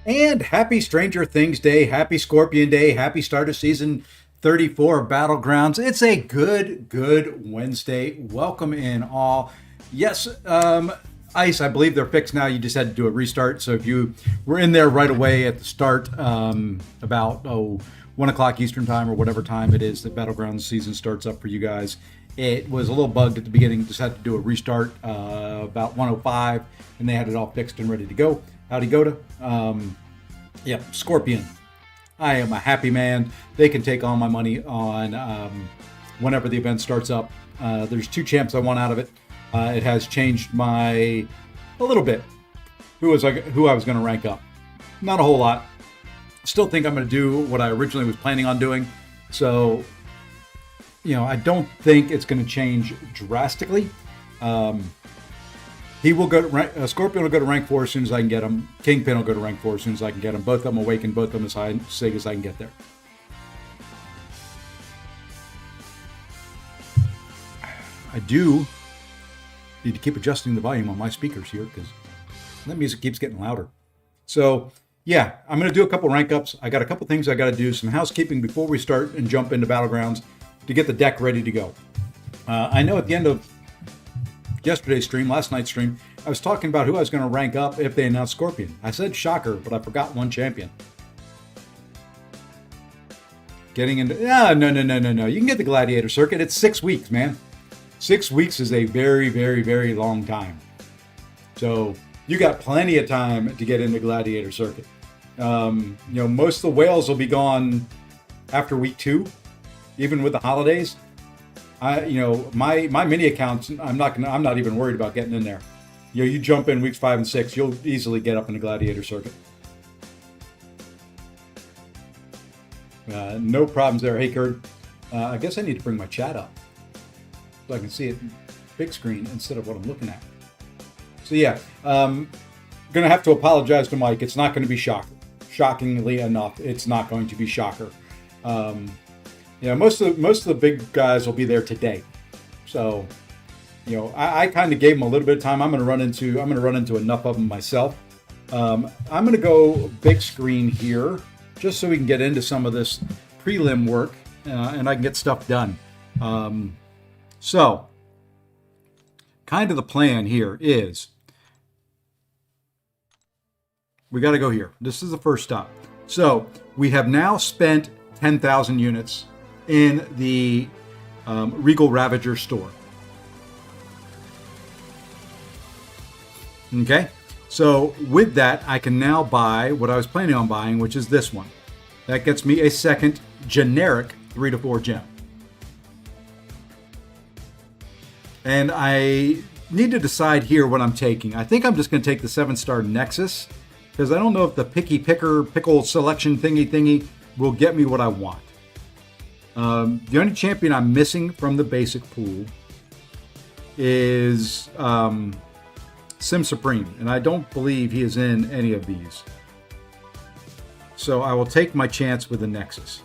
And happy Stranger Things Day, happy Scorpion Day, happy start of season 34 Battlegrounds. It's a good Wednesday. Welcome in all. Yes, Ice, I believe they're fixed now. You just had to do a restart. So if you were in there right away at the start, about 1 o'clock Eastern time or whatever time it is that Battlegrounds season starts up for you guys, it was a little bugged at the beginning. Just had to do a restart about 1:05, and they had it all fixed and ready to go. Howdy Goda. Yep, Scorpion. I am a happy man. They can take all my money on whenever the event starts up. There's two champs I want out of it. It has changed a little bit who I was going to rank up. Not a whole lot. Still think I'm going to do what I originally was planning on doing. So, I don't think it's going to change drastically. He will go to Scorpion will go to rank 4 as soon as I can get him. Kingpin will go to rank 4 as soon as I can get him. Both of them awaken, both of them as high and sig as I can get there. I do need to keep adjusting the volume on my speakers here because that music keeps getting louder. So, yeah, I'm going to do a couple rank ups. I got a couple things I got to do, some housekeeping before we start and jump into Battlegrounds to get the deck ready to go. I know at the end of last night's stream, I was talking about who I was going to rank up if they announced Scorpion. I said shocker, but I forgot one champion. Getting into no. You can get the Gladiator circuit. It's 6 weeks, man. 6 weeks is a very, very, very long time. So you got plenty of time to get into Gladiator circuit. Most of the whales will be gone after week 2, even with the holidays. My mini accounts, I'm not even worried about getting in there. You jump in weeks 5 and 6, you'll easily get up in the Gladiator circuit. No problems there. Hey, Kurt. I guess I need to bring my chat up so I can see it big screen instead of what I'm looking at. So yeah, gonna have to apologize to Mike. It's not going to be Shocker. Shockingly enough, it's not going to be Shocker. Most of the big guys will be there today. So, I kind of gave them a little bit of time. I'm going to run into enough of them myself. I'm going to go big screen here just so we can get into some of this prelim work and I can get stuff done. So, kind of the plan here is we got to go here. This is the first stop. So, we have now spent 10,000 units in the Regal Ravager store. Okay, so with that, I can now buy what I was planning on buying, which is this one. That gets me a second generic 3 to 4 gem. And I need to decide here what I'm taking. I think I'm just going to take the 7-star Nexus because I don't know if the pickle selection thingy will get me what I want. The only champion I'm missing from the basic pool is Sim Supreme, and I don't believe he is in any of these. So I will take my chance with the Nexus.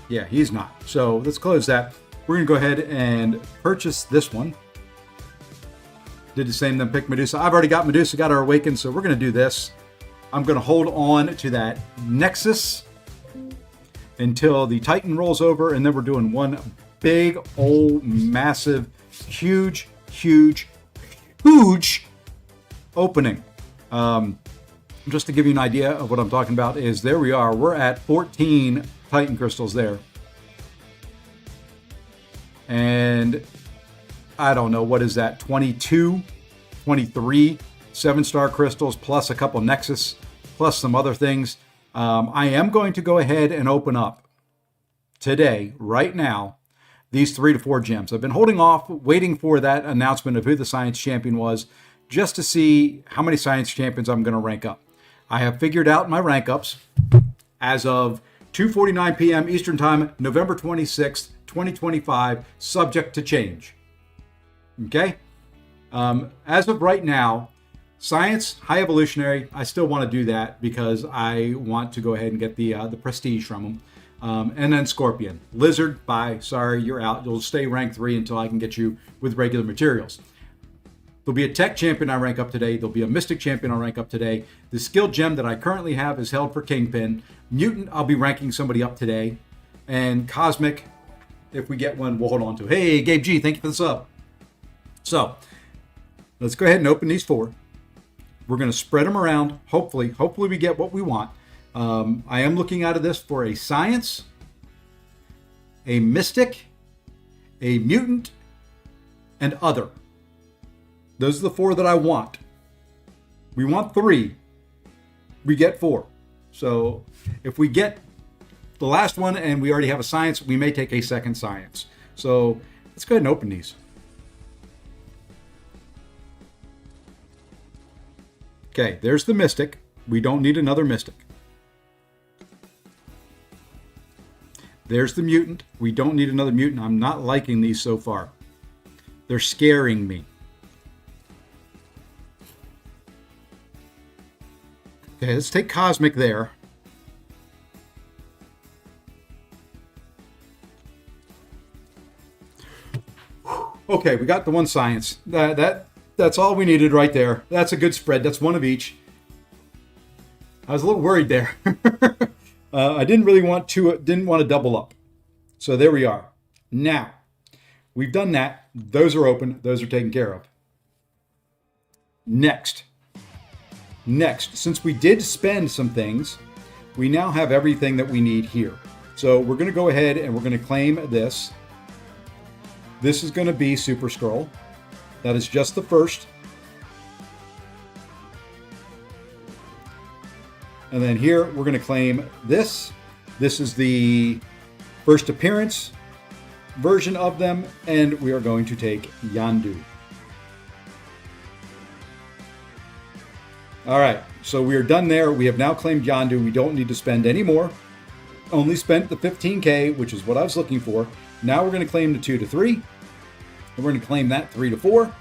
Yeah, he's not. So let's close that. We're going to go ahead and purchase this one. Did the same, then pick Medusa. I've already got Medusa, got her awakened, so we're going to do this. I'm going to hold on to that Nexus until the Titan rolls over, and then we're doing one big, old, massive, huge opening. Just to give you an idea of what I'm talking about is there we are. We're at 14 Titan crystals there. And I don't know, what is that? 22, 23 7-star crystals plus a couple Nexus plus some other things. I am going to go ahead and open up today, right now, these 3 to 4 gems. I've been holding off, waiting for that announcement of who the Science Champion was, just to see how many Science Champions I'm going to rank up. I have figured out my rank ups as of 2:49 p.m. Eastern Time, November 26th, 2025, subject to change. Okay? As of right now, Science, High Evolutionary, I still want to do that because I want to go ahead and get the prestige from them. And then Scorpion. Lizard, bye. Sorry, you're out. You'll stay rank 3 until I can get you with regular materials. There'll be a tech champion I rank up today. There'll be a mystic champion I'll rank up today. The skill gem that I currently have is held for Kingpin. Mutant, I'll be ranking somebody up today. And Cosmic, if we get one, we'll hold on to. Hey, Gabe G, thank you for the sub. So, let's go ahead and open these 4. We're going to spread them around. Hopefully we get what we want. I am looking out of this for a science, a mystic, a mutant, and other. Those are the 4 that I want. We want 3. We get 4. So if we get the last one and we already have a science, we may take a second science. So let's go ahead and open these. Okay, there's the mystic. We don't need another mystic. There's the mutant. We don't need another mutant. I'm not liking these so far. They're scaring me. Okay, let's take Cosmic there. Okay, we got the one science. That's all we needed right there. That's a good spread. That's one of each. I was a little worried there. I didn't want to double up. So there we are. Now, we've done that. Those are open. Those are taken care of. Next, since we did spend some things, we now have everything that we need here. So we're going to go ahead and we're going to claim this. This is going to be Super Scroll. That is just the first. And then here we're going to claim this. This is the first appearance version of them, and we are going to take Yondu. All right, so we are done there. We have now claimed Yondu. We don't need to spend any more. Only spent the 15K, which is what I was looking for. Now we're going to claim the 2 to 3. And we're going to claim that 3 to 4.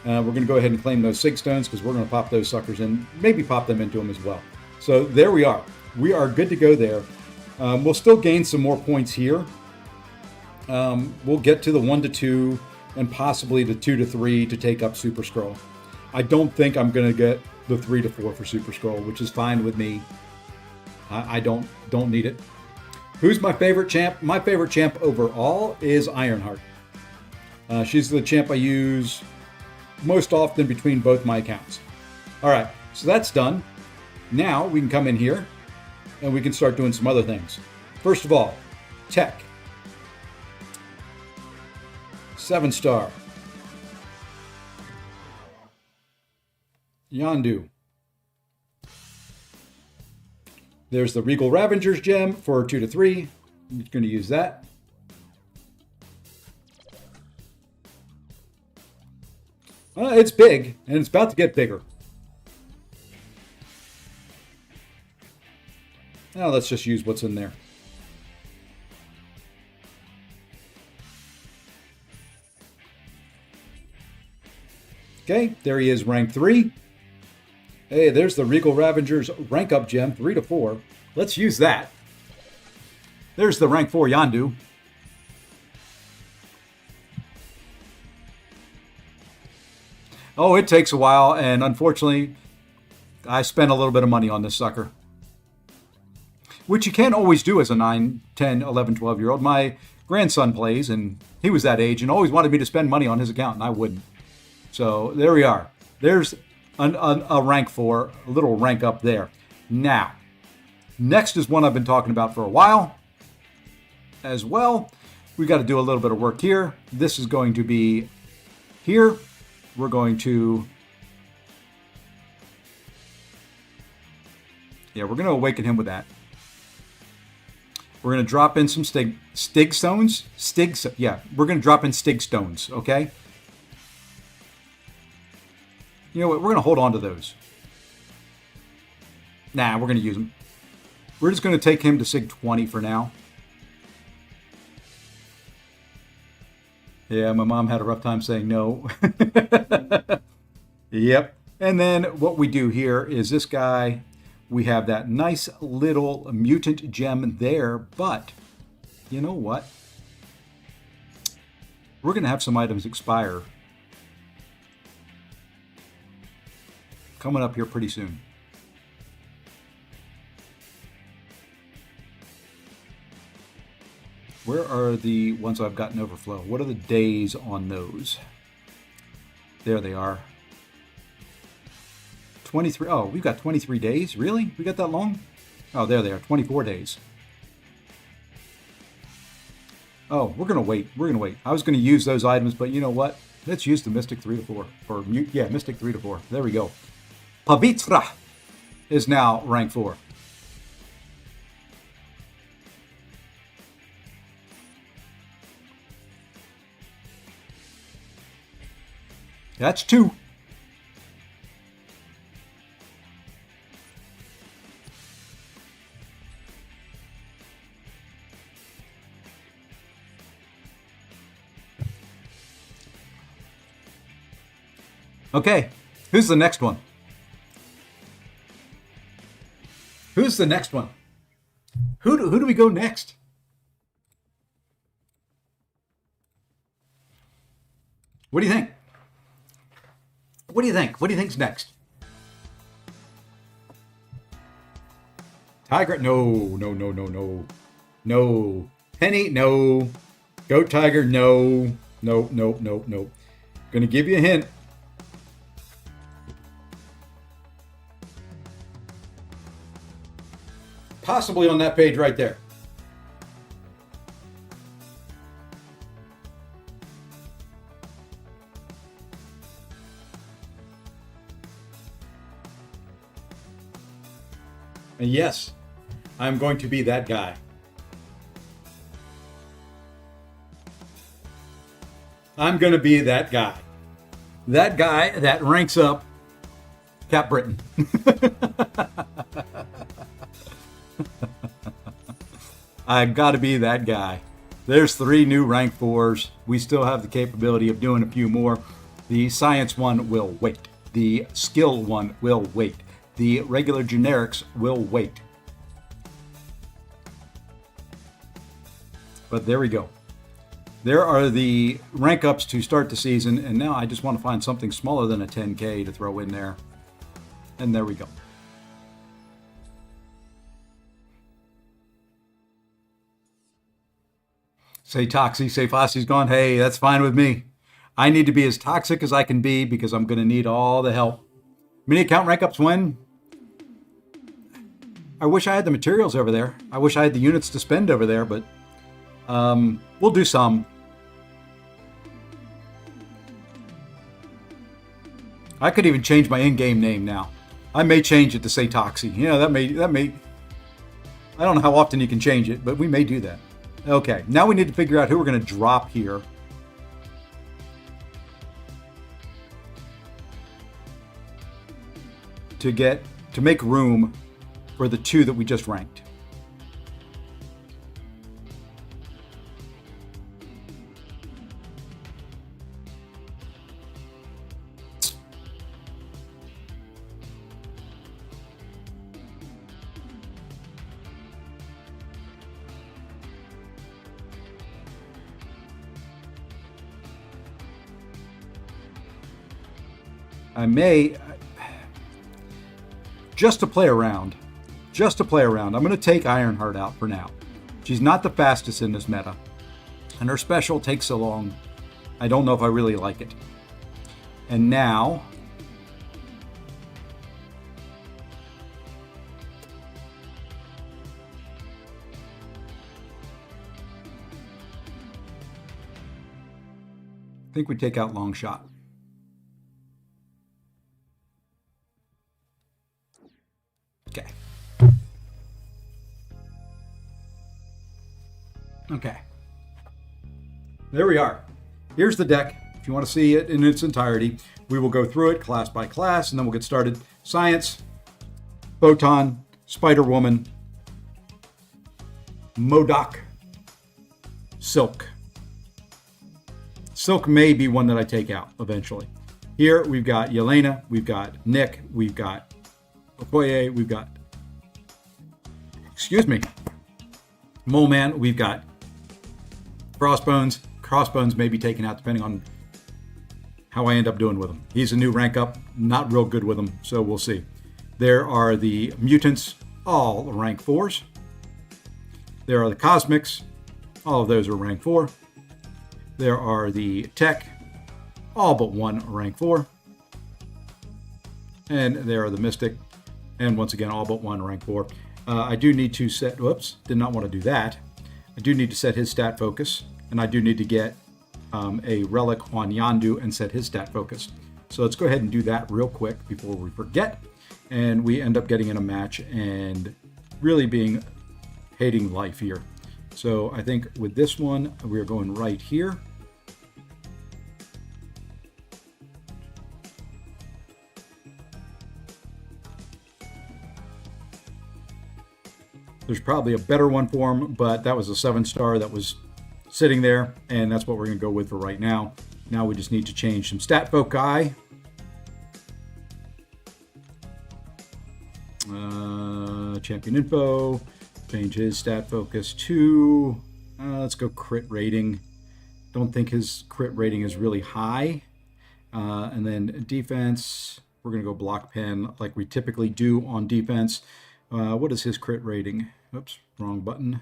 We're going to go ahead and claim those Sig Stones because we're going to pop those suckers in, maybe pop them into them as well. So there we are. We are good to go there. We'll still gain some more points here. We'll get to the 1 to 2 and possibly the 2 to 3 to take up Super Scroll. I don't think I'm going to get the 3 to 4 for Super Scroll, which is fine with me. I don't need it. Who's my favorite champ? My favorite champ overall is Ironheart. She's the champ I use most often between both my accounts. All right, so that's done. Now we can come in here and we can start doing some other things. First of all, tech. 7-star. Yondu. There's the Regal Ravenger's gem for 2 to 3. I'm just going to use that. It's big, and it's about to get bigger. Now let's just use what's in there. Okay, there he is, rank 3. Hey, there's the Regal Ravenger's rank up gem, 3 to 4. Let's use that. There's the rank 4 Yondu. Oh, it takes a while, and unfortunately, I spent a little bit of money on this sucker. Which you can't always do as a 9, 10, 11, 12-year-old. My grandson plays, and he was that age, and always wanted me to spend money on his account, and I wouldn't. So there we are. There's a rank 4, a little rank up there. Now, next is one I've been talking about for a while as well. We got to do a little bit of work here. This is going to be here. We're going to, we're going to awaken him with that. We're going to drop in some Stig Stones. We're going to drop in Stig Stones, okay? You know what? We're going to hold on to those. Nah, we're going to use them. We're just going to take him to Sig 20 for now. Yeah, my mom had a rough time saying no. Yep. And then what we do here is this guy, we have that nice little mutant gem there, but you know what? We're going to have some items expire. coming up here pretty soon. Where are the ones I've gotten overflow? What are the days on those? There they are. 23. Oh, we've got 23 days? Really? We got that long? Oh, there they are. 24 days. Oh, we're going to wait. We're going to wait. I was going to use those items, but you know what? Let's use the Mystic 3 to 4. Or, yeah, Mystic 3 to 4. There we go. Pavitra is now rank 4. That's 2. Okay, who's the next one? Who's the next one? Who do we go next? What do you think? What do you think? What do you think's next? Tiger? No. No. Penny? No. Goat Tiger? No. No. Gonna give you a hint. Possibly on that page right there. And yes, I'm going to be that guy. I'm going to be that guy. That guy that ranks up Cap Britain. I've got to be that guy. There's 3 new rank 4s. We still have the capability of doing a few more. The science one will wait. The skill one will wait. The regular generics will wait. But there we go. There are the rank ups to start the season, and now I just want to find something smaller than a 10K to throw in there. And there we go. Say Toxie, say Fosse's gone. Hey, that's fine with me. I need to be as toxic as I can be because I'm going to need all the help. Mini account rank ups when? I wish I had the materials over there. I wish I had the units to spend over there, but we'll do some. I could even change my in-game name now. I may change it to say Toxie. You know, that may. I don't know how often you can change it, but we may do that. Okay, now we need to figure out who we're going to drop here. To make room for the 2 that we just ranked. I may, just to play around, I'm going to take Ironheart out for now. She's not the fastest in this meta, and her special takes so long, I don't know if I really like it. And now, I think we take out Long Shot. Okay. There we are. Here's the deck. If you want to see it in its entirety, we will go through it class by class, and then we'll get started. Science, Photon, Spider-Woman, MODOK, Silk. Silk may be one that I take out eventually. Here we've got Yelena, we've got Nick, we've got Okoye, we've got, Mole Man, we've got Crossbones. Crossbones may be taken out depending on how I end up doing with him. He's a new rank up, not real good with him, so we'll see. There are the mutants, all rank 4s. There are the cosmics, all of those are rank 4. There are the tech, all but one rank 4. And there are the mystic, and once again, all but one rank 4. I do need to set, whoops, did not want to do that. I do need to set his stat focus, and I do need to get a relic on Yandu and set his stat focus. So let's go ahead and do that real quick before we forget. And we end up getting in a match and really hating life here. So I think with this one, we're going right here. There's probably a better one for him, but that was a 7-star that was sitting there, and that's what we're going to go with for right now. Now we just need to change some stat foci. Champion info, change his stat focus to, let's go crit rating. Don't think his crit rating is really high. And then defense, we're going to go block pen like we typically do on defense. What is his crit rating? Oops, wrong button.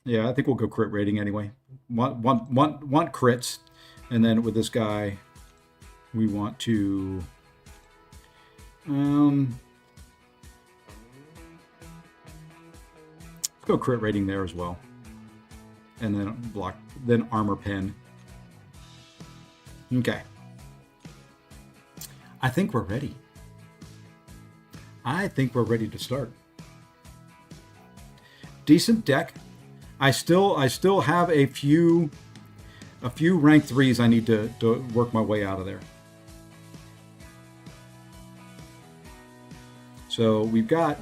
Yeah, I think we'll go crit rating anyway. Want crits. And then with this guy, we want to let's go crit rating there as well. And then armor pen. Okay. I think we're ready. I think we're ready to start. Decent deck. I still have a few rank 3s I need to work my way out of there. So we've got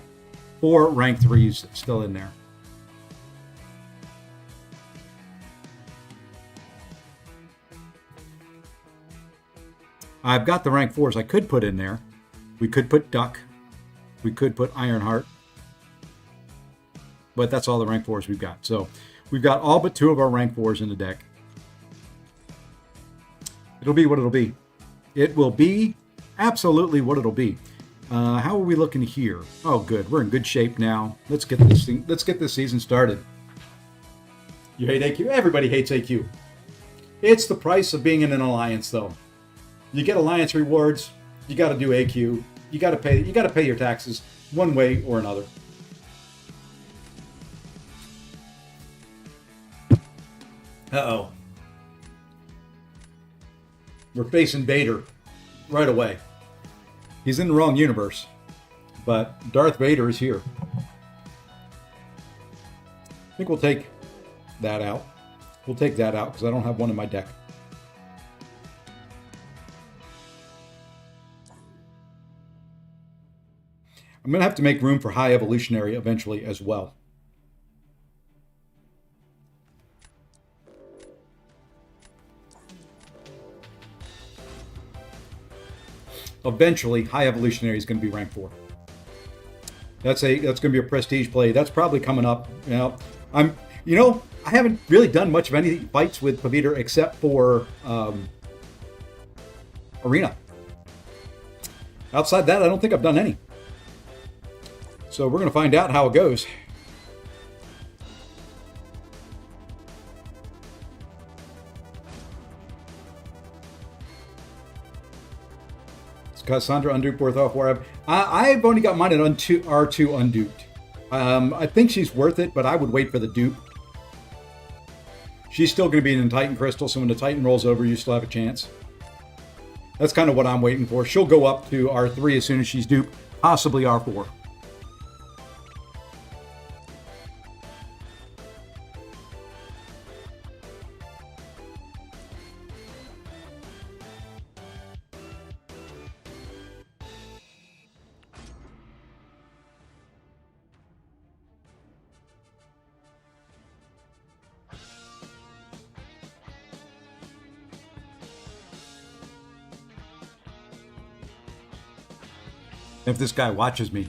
4 rank 3s still in there. I've got the rank 4s I could put in there. We could put Duck. We could put Ironheart. But that's all the rank 4s we've got. So we've got all but 2 of our rank 4s in the deck. It'll be what it'll be. It will be absolutely what it'll be. How are we looking here? Oh, good. We're in good shape now. Let's get this thing. Let's get this season started. You hate AQ? Everybody hates AQ. It's the price of being in an alliance, though. You get alliance rewards. You got to do AQ. You got to pay. You got to pay your taxes one way or another. Uh-oh. We're facing Vader right away. He's in the wrong universe, but Darth Vader is here. I think we'll take that out. We'll take that out because I don't have one in my deck. I'm going to have to make room for High Evolutionary eventually as well. Eventually, High Evolutionary is going to be rank 4. That's going to be a prestige play. That's probably coming up. I haven't really done much of any fights with Paviter except for Arena. Outside that, I don't think I've done any. So we're going to find out how it goes. Cassandra unduped worth off where I've only got mine at R2 unduped. I think she's worth it, but I would wait for the dupe. She's still going to be in Titan Crystal, so when the Titan rolls over, you still have a chance. That's kind of what I'm waiting for. She'll go up to R3 as soon as she's duped, possibly R4. If this guy watches me,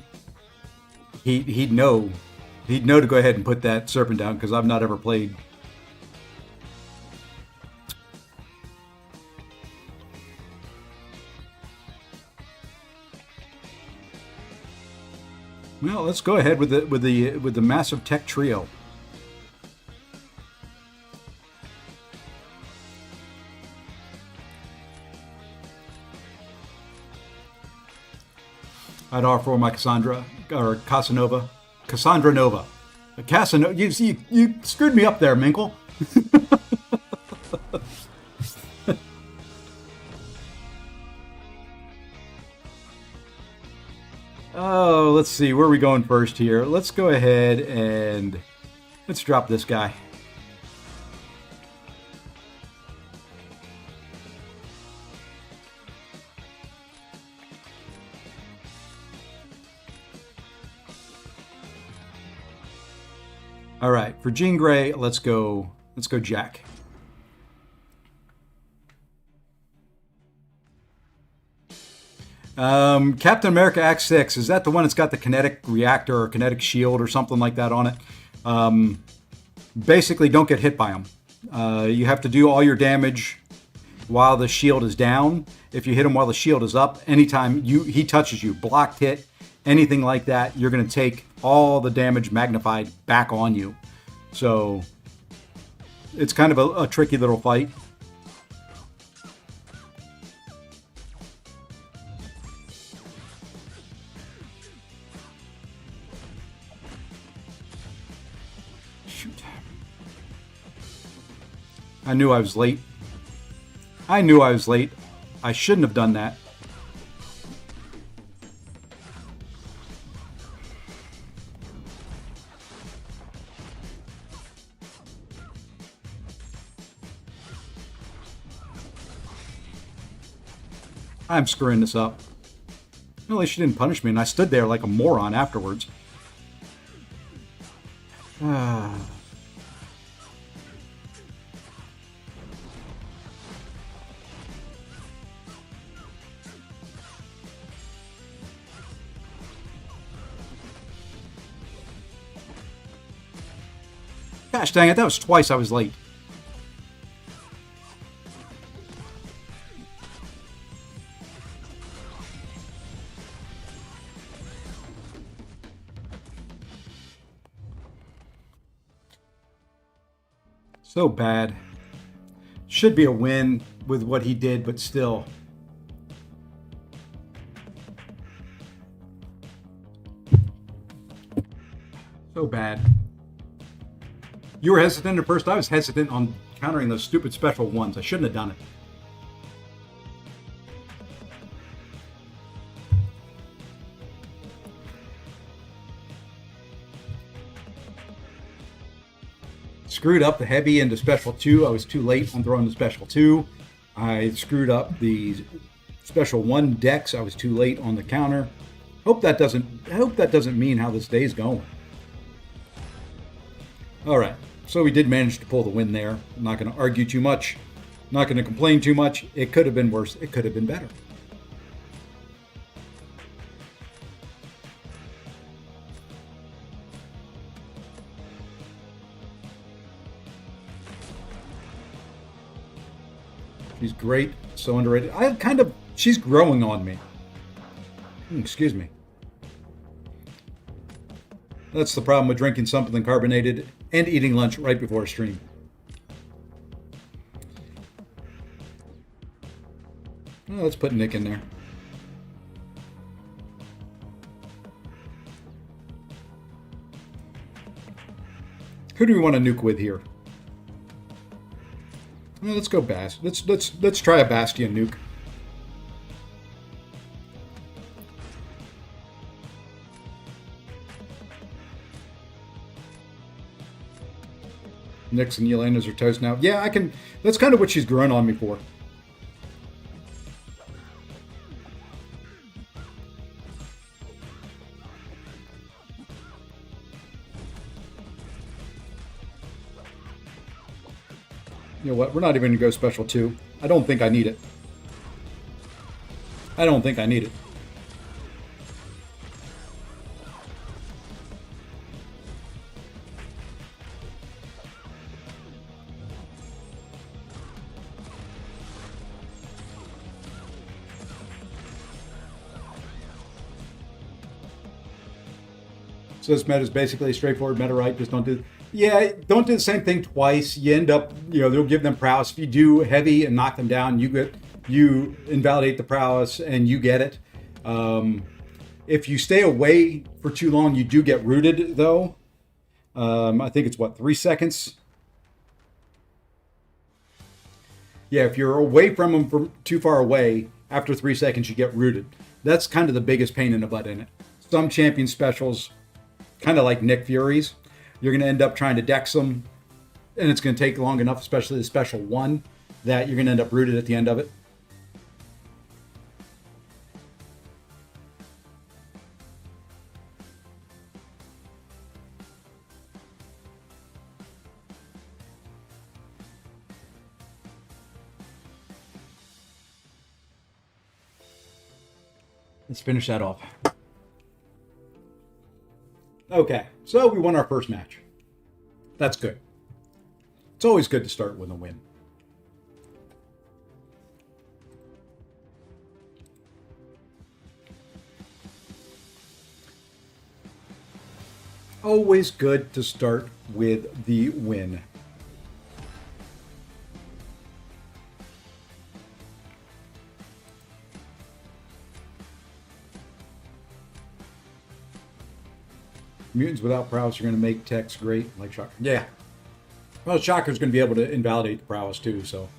he'd know to go ahead and put that serpent down because I've not ever played Well, let's go ahead with the massive tech trio. I'd R4 my Cassandra or Casanova, Cassandra Nova, Casanova. You screwed me up there, Minkle. Oh, let's see. Where are we going first here? Let's go ahead and let's drop this guy. All right, for Jean Grey, let's go Jack. Captain America Act 6, is that the one that's got the kinetic reactor or kinetic shield or something like that on it? Basically, don't get hit by them. You have to do all your damage while the shield is down. If you hit him while the shield is up, anytime he touches you, blocked hit, anything like that, you're going to take all the damage magnified back on you. So it's kind of a tricky little fight. Shoot. I knew I was late. I shouldn't have done that. I'm screwing this up. Well, at least she didn't punish me, and I stood there like a moron afterwards. Gosh dang it, that was twice I was late. So bad. Should be a win with what he did, but still. So bad. You were hesitant at first. I was hesitant on countering those stupid special ones. I shouldn't have done it. Screwed up the heavy into special 2. I was too late on throwing the special 2. I screwed up the special 1 decks. I was too late on the counter. I hope that doesn't mean how this day's going. All right. So we did manage to pull the win there. I'm not going to argue too much. Not going to complain too much. It could have been worse. It could have been better. She's great. So underrated. She's growing on me. Excuse me. That's the problem with drinking something carbonated and eating lunch right before a stream. Well, let's put Nick in there. Who do we want to nuke with here? Well, let's go Let's try a Bastion nuke. Nyx and Yelena's are toast now. Yeah, I can. That's kind of what she's grown on me for. You know what? We're not even going to go special 2. I don't think I need it. I don't think I need it. So this meta is basically a straightforward meta, right? Just don't do the same thing twice. You end up, they'll give them prowess. If you do heavy and knock them down, you invalidate the prowess and you get it. If you stay away for too long, you do get rooted though. I think it's 3 seconds. Yeah, if you're away from them from too far away, after 3 seconds you get rooted. That's kind of the biggest pain in the butt in it. Some champion specials, kind of like Nick Fury's, you're going to end up trying to dex them, and it's going to take long enough, especially the special one, that you're going to end up rooted at the end of it. Let's finish that off. Okay, so we won our first match. That's good. It's always good to start with a win. Always good to start with the win. Mutants without prowess are going to make techs great, like Shocker. Yeah. Well, Shocker's going to be able to invalidate the prowess too, so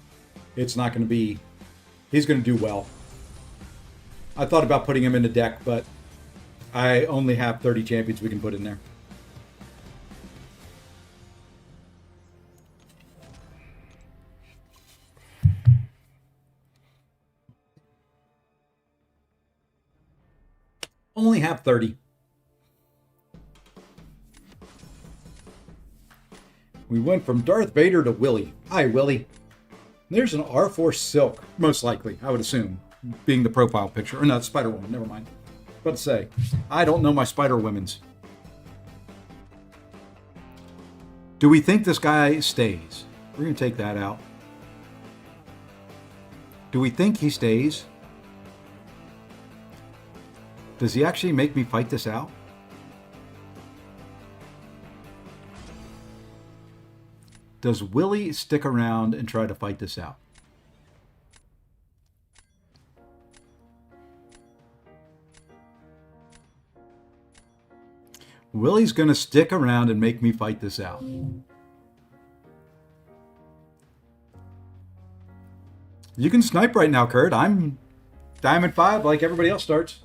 it's not going to be... He's going to do well. I thought about putting him in the deck, but I only have 30 champions we can put in there. Only have 30. We went from Darth Vader to Willie. Hi, Willie. There's an R4 Silk, most likely, I would assume, being the profile picture. Or not, Spider-Woman, never mind. But to say, I don't know my Spider-Womens. Do we think this guy stays? We're going to take that out. Do we think he stays? Does he actually make me fight this out? Does Willie stick around and try to fight this out? Willie's going to stick around and make me fight this out. You can snipe right now, Kurt. I'm Diamond 5 like everybody else starts.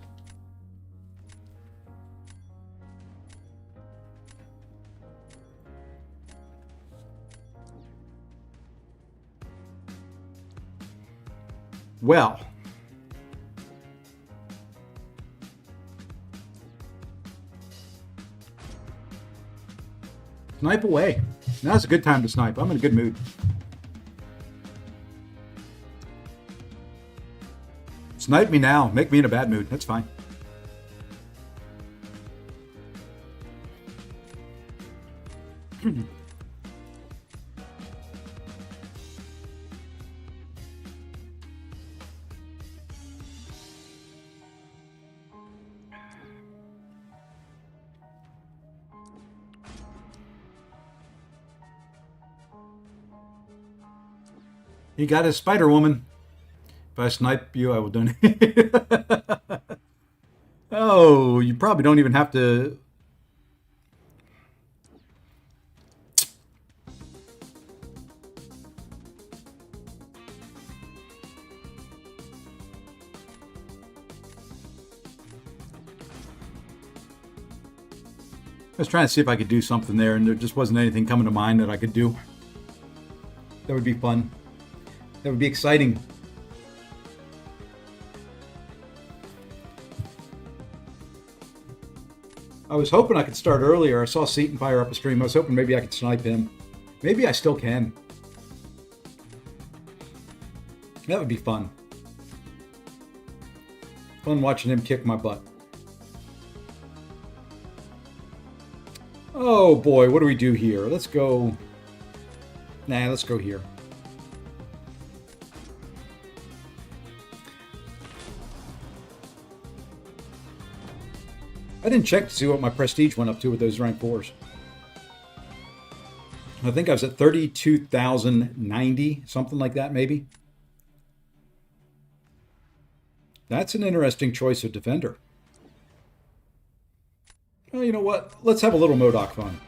Well, snipe away. Now's a good time to snipe. I'm in a good mood. Snipe me now. Make me in a bad mood. That's fine. He got his Spider-Woman. If I snipe you, I will donate. Oh, you probably don't even have to... I was trying to see if I could do something there, and there just wasn't anything coming to mind that I could do. That would be fun. That would be exciting. I was hoping I could start earlier. I saw Seaton fire up a stream. I was hoping maybe I could snipe him. Maybe I still can. That would be fun. Fun watching him kick my butt. Oh boy, what do we do here? Let's go... Nah, let's go here. I didn't check to see what my prestige went up to with those rank 4s. I think I was at 32,090, something like that, maybe. That's an interesting choice of defender. Well, you know what? Let's have a little MODOK fun.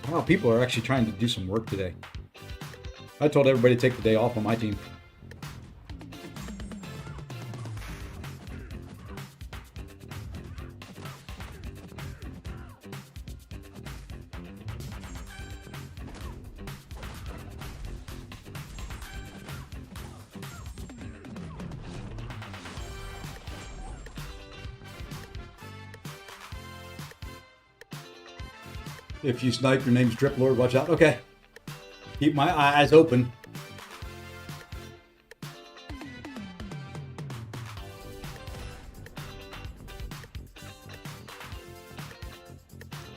Wow, people are actually trying to do some work today. I told everybody to take the day off on my team. If you snipe, your name's Drip Lord. Watch out. Okay. Keep my eyes open.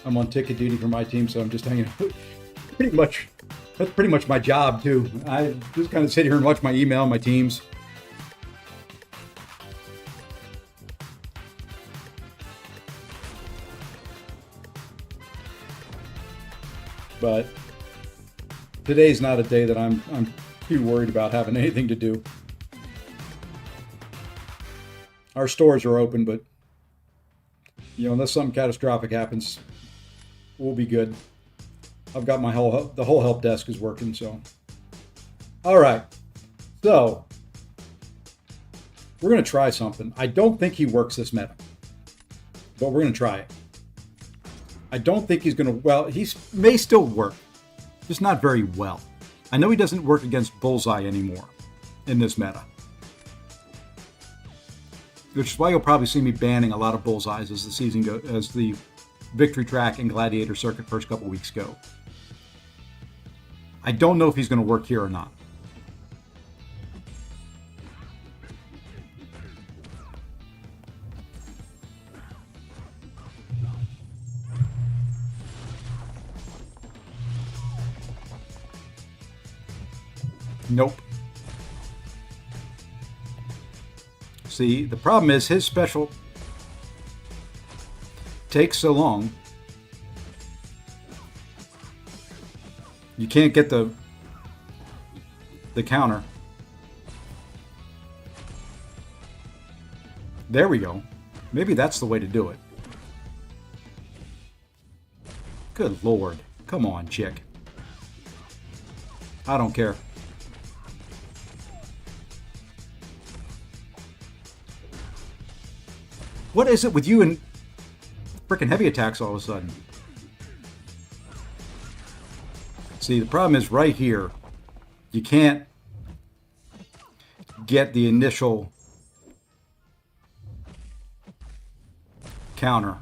I'm on ticket duty for my team, so I'm just hanging out. Pretty much, that's pretty much my job, too. I just kind of sit here and watch my email, my teams. But today's not a day that I'm too worried about having anything to do. Our stores are open, but unless something catastrophic happens, we'll be good. I've got the whole help desk is working, so. All right. So we're going to try something. I don't think he works this meta, but we're going to try it. I don't think he's going to, well, he may still work, just not very well. I know he doesn't work against Bullseye anymore in this meta, which is why you'll probably see me banning a lot of Bullseyes as the season goes, as the Victory Track and Gladiator Circuit first couple weeks go. I don't know if he's going to work here or not. Nope. See, the problem is his special takes so long. You can't get the counter. There we go. Maybe that's the way to do it. Good Lord. Come on, chick. I don't care. What is it with you and frickin' heavy attacks all of a sudden? See, the problem is right here. You can't get the initial counter.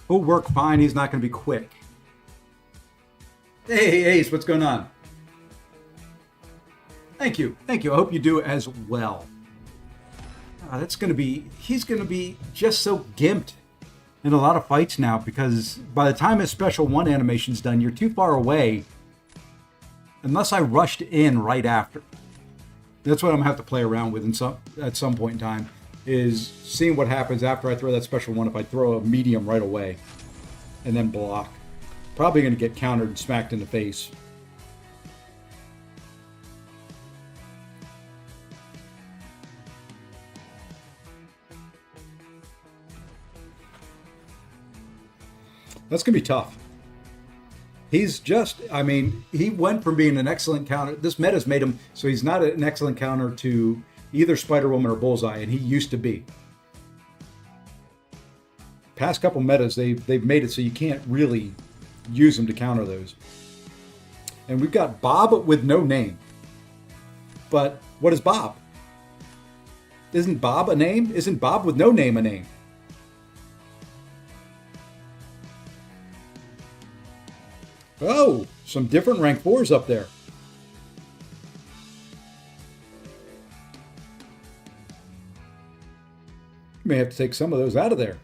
He'll work fine. He's not going to be quick. Hey, Ace, what's going on? Thank you. Thank you. I hope you do as well. He's going to be just so gimped in a lot of fights now, because by the time his special 1 animation's done, you're too far away unless I rushed in right after. That's what I'm going to have to play around with at some point in time, is seeing what happens after I throw that special 1 if I throw a medium right away and then block. Probably going to get countered and smacked in the face. That's going to be tough. He's just, he went from being an excellent counter. This meta's made him so he's not an excellent counter to either Spider-Woman or Bullseye, and he used to be. Past couple metas, they've made it so you can't really use him to counter those. And we've got Bob with no name. But what is Bob? Isn't Bob a name? Isn't Bob with no name a name? Oh, some different rank 4s up there. You may have to take some of those out of there.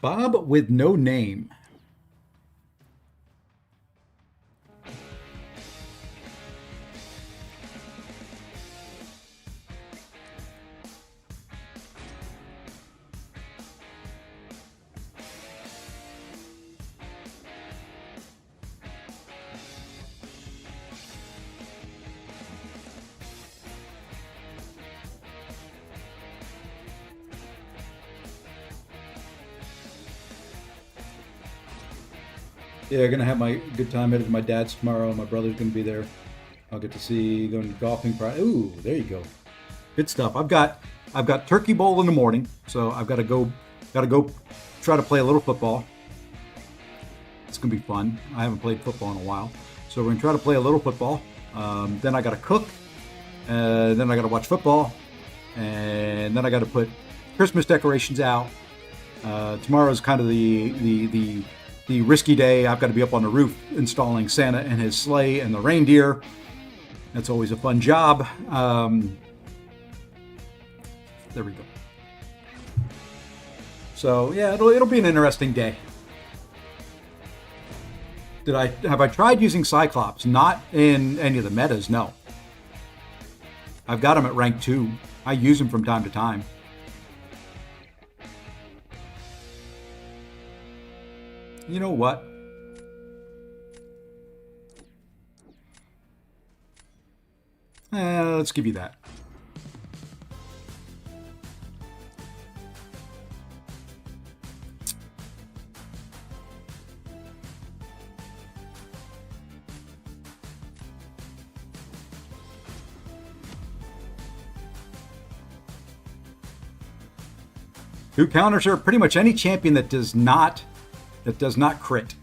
Bob with no name. Yeah, gonna have my good time at my dad's tomorrow. My brother's gonna be there. I'll get to see going golfing. Ooh, there you go. Good stuff. I've got turkey bowl in the morning, so I've got to go try to play a little football. It's gonna be fun. I haven't played football in a while, so we're gonna try to play a little football. Then I got to cook. Then I got to watch football, and then I got to put Christmas decorations out. Tomorrow's kind of the risky day. I've got to be up on the roof installing Santa and his sleigh and the reindeer. That's always a fun job. There we go. So yeah, it'll be an interesting day. Have I tried using Cyclops? Not in any of the metas, no. I've got him at rank 2. I use him from time to time. You know what? Let's give you that. Who counters her? Pretty much any champion that does not crit.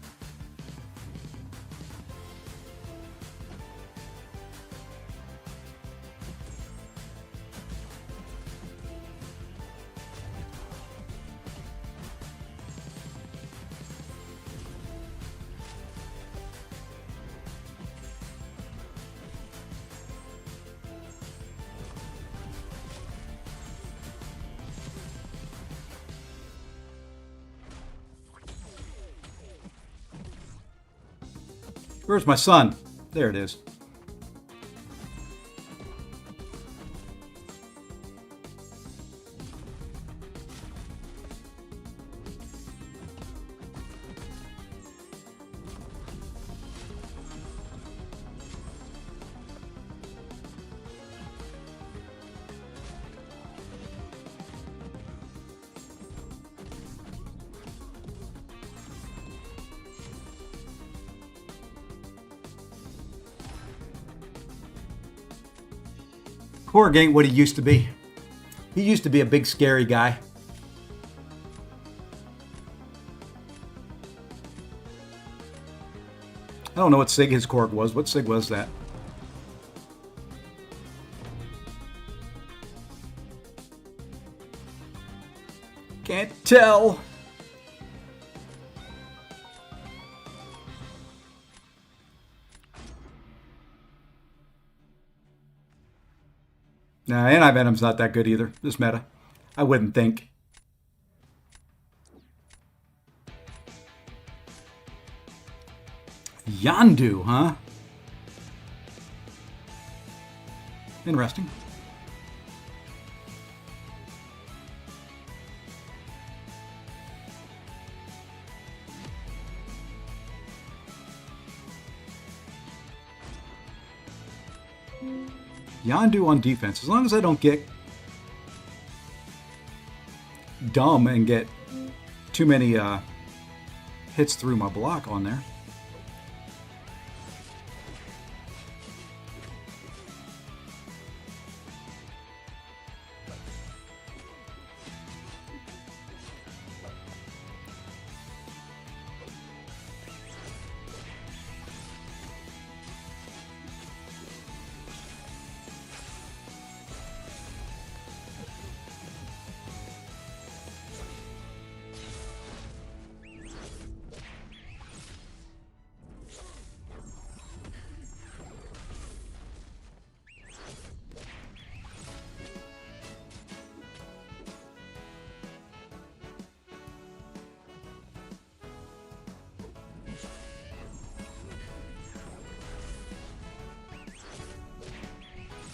Where's my son? There it is. Korg ain't what he used to be. He used to be a big scary guy. I don't know what sig his Korg was. What sig was that? Can't tell. Nah, Anti-Venom's not that good either, this meta. I wouldn't think. Yondu, huh? Interesting. Yondu on defense. As long as I don't get dumb and get too many hits through my block on there.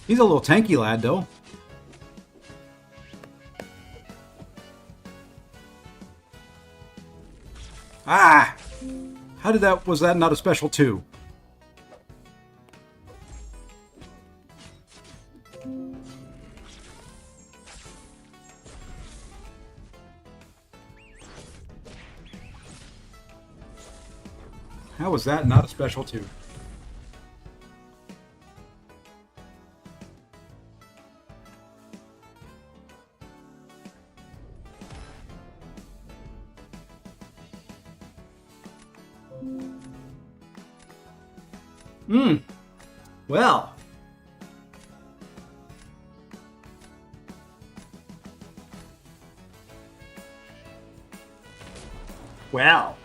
He's a little tanky lad, though. Ah! How did that... Was that not a special 2? How was that not a special 2? Well. Well.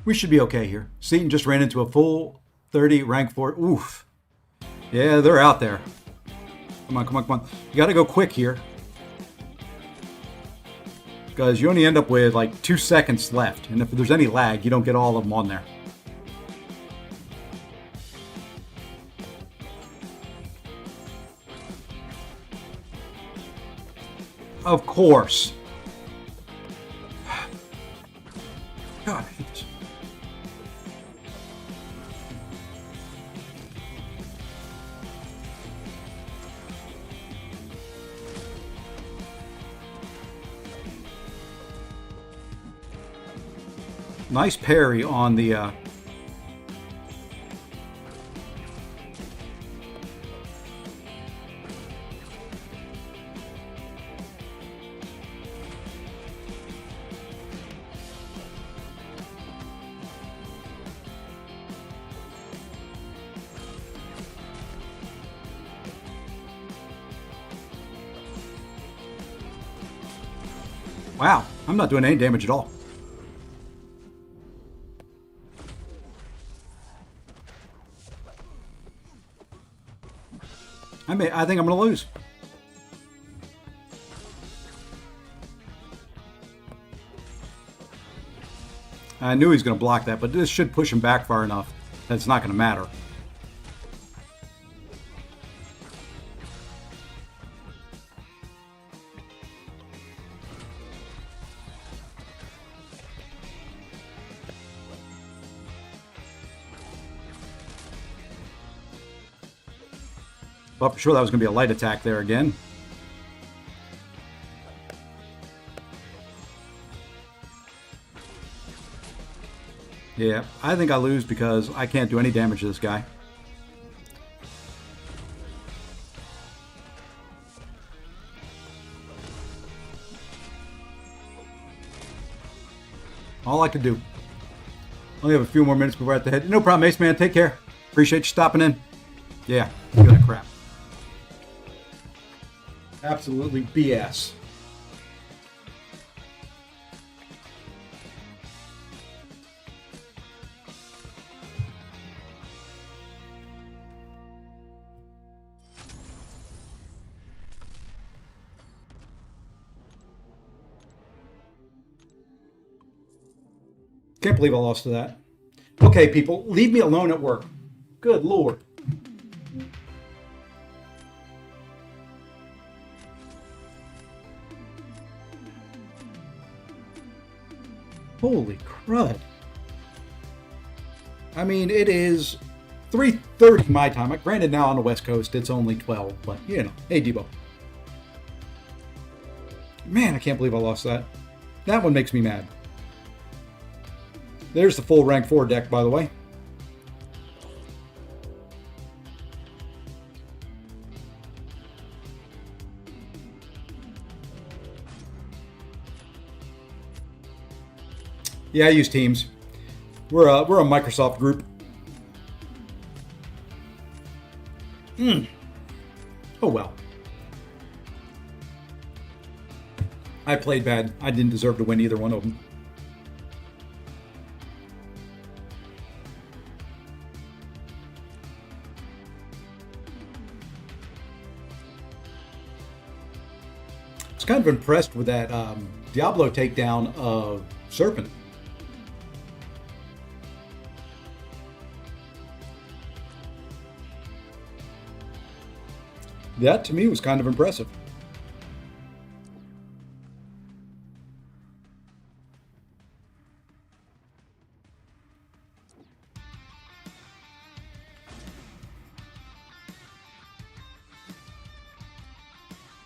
We should be okay here. Seaton just ran into a full 30 rank 4. Oof. Yeah, they're out there. Come on, come on, come on. You got to go quick here. Because you only end up with like 2 seconds left. And if there's any lag, you don't get all of them on there. Of course. God, I hate this. Nice parry on the Wow, I'm not doing any damage at all. I think I'm going to lose. I knew he was going to block that, but this should push him back far enough that it's not going to matter. Thought for sure that was going to be a light attack there again. Yeah, I think I lose because I can't do any damage to this guy. All I could do. Only have a few more minutes before I have to head. No problem, Ace Man. Take care. Appreciate you stopping in. Yeah, look at that crap. Absolutely BS. Can't believe I lost to that. Okay, people, leave me alone at work. Good Lord. Holy crud. I mean, it is 3:30 my time. Granted, now on the West Coast, it's only 12, but, you know. Hey, Debo. Man, I can't believe I lost that. That one makes me mad. There's the full rank 4 deck, by the way. Yeah, I use Teams. We're a Microsoft group. Oh well. I played bad. I didn't deserve to win either one of them. kind of impressed with that Diablo takedown of Serpent. That, to me, was kind of impressive.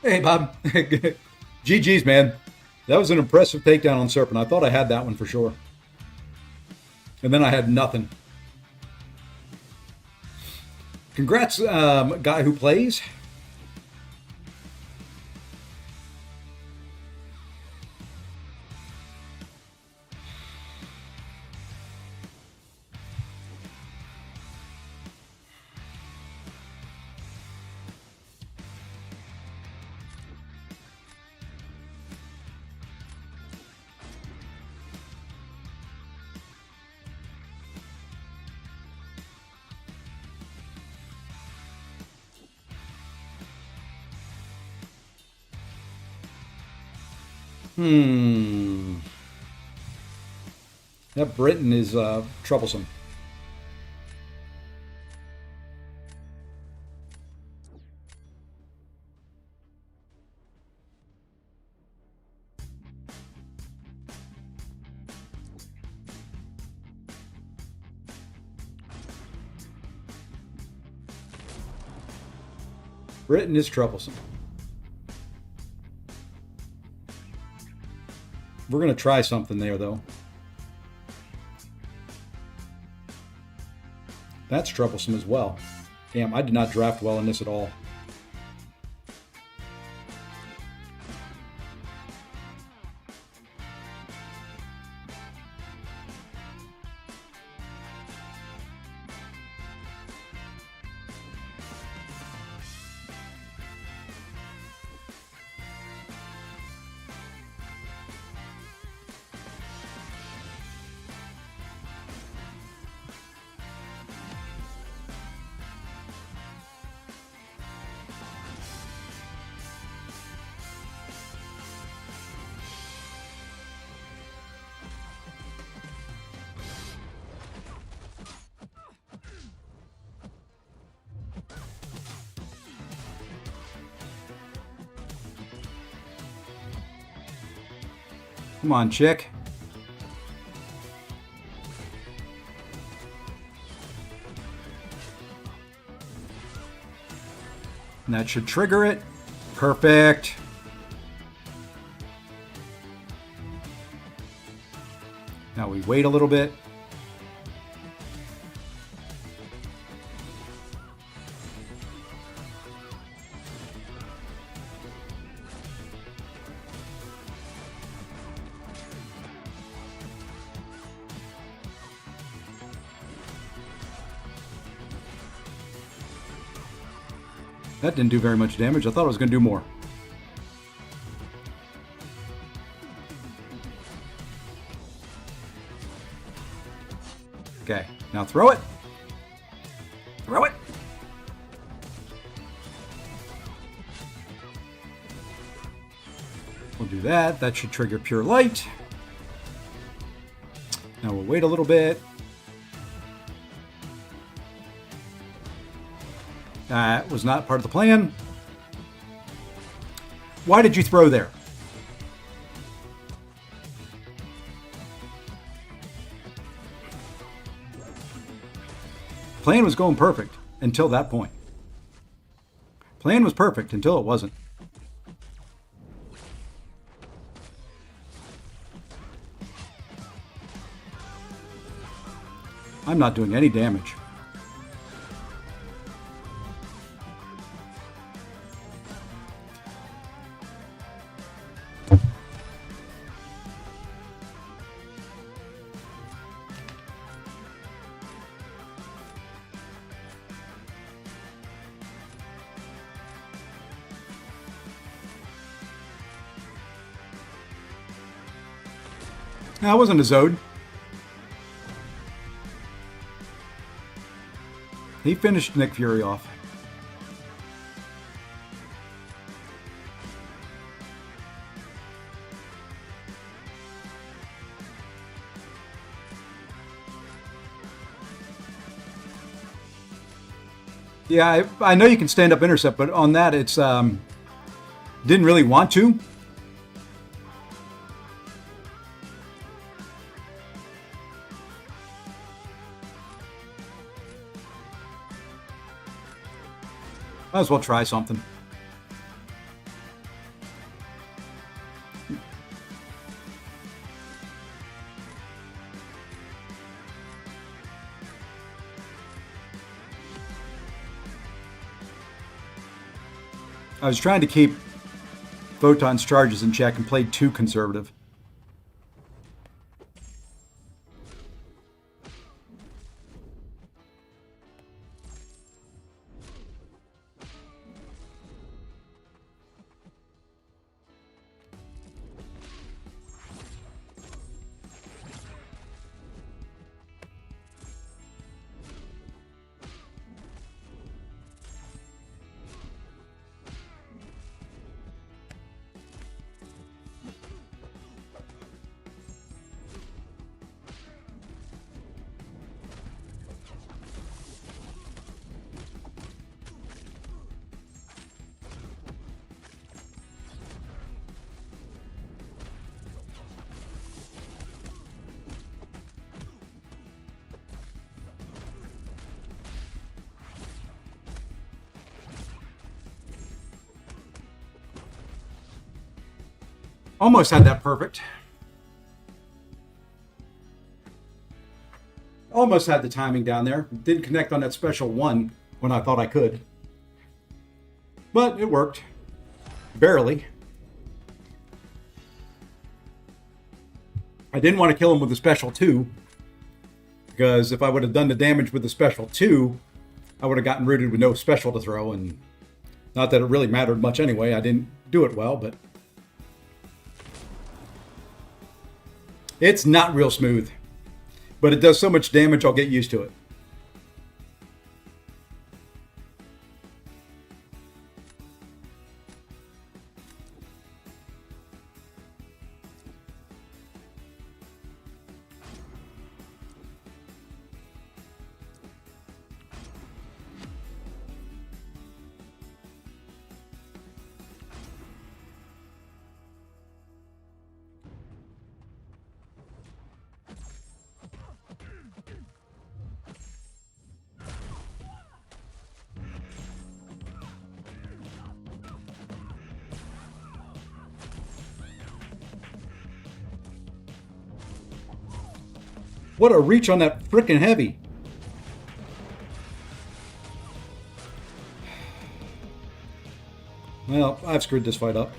Hey, Bob. GG's, man. That was an impressive takedown on Serpent. I thought I had that one for sure. And then I had nothing. Congrats, guy who plays. That Britain is troublesome. Britain is troublesome. We're going to try something there, though. That's troublesome as well. Damn, I did not draft well in this at all. Come on, chick. And that should trigger it. Perfect. Now we wait a little bit. That didn't do very much damage. I thought it was going to do more. Okay, now throw it. Throw it. We'll do that. That should trigger Pure Light. Now we'll wait a little bit. That was not part of the plan. Why did you throw there? Plan was going perfect until that point. Plan was perfect until it wasn't. I'm not doing any damage. That wasn't a Zode. He finished Nick Fury off. Yeah, I know you can stand up intercept, but on that, it's didn't really want to. Might as well try something. I was trying to keep Photon's charges in check and played too conservative. Almost had that perfect. Almost had the timing down there. Didn't connect on that special one when I thought I could. But it worked. Barely. I didn't want to kill him with the special 2. Because if I would have done the damage with the special 2, I would have gotten rooted with no special to throw. And not that it really mattered much anyway. I didn't do it well, but it's not real smooth, but it does so much damage, I'll get used to it. What a reach on that frickin' heavy. Well, I've screwed this fight up.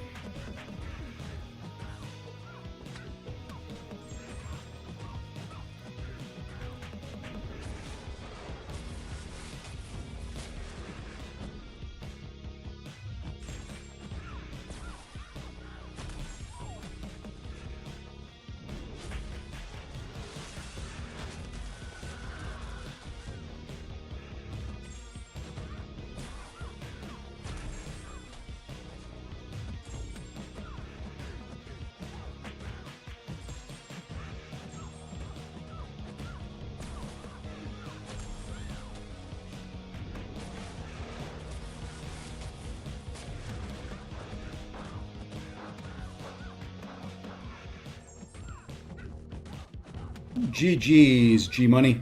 GG's, G-Money.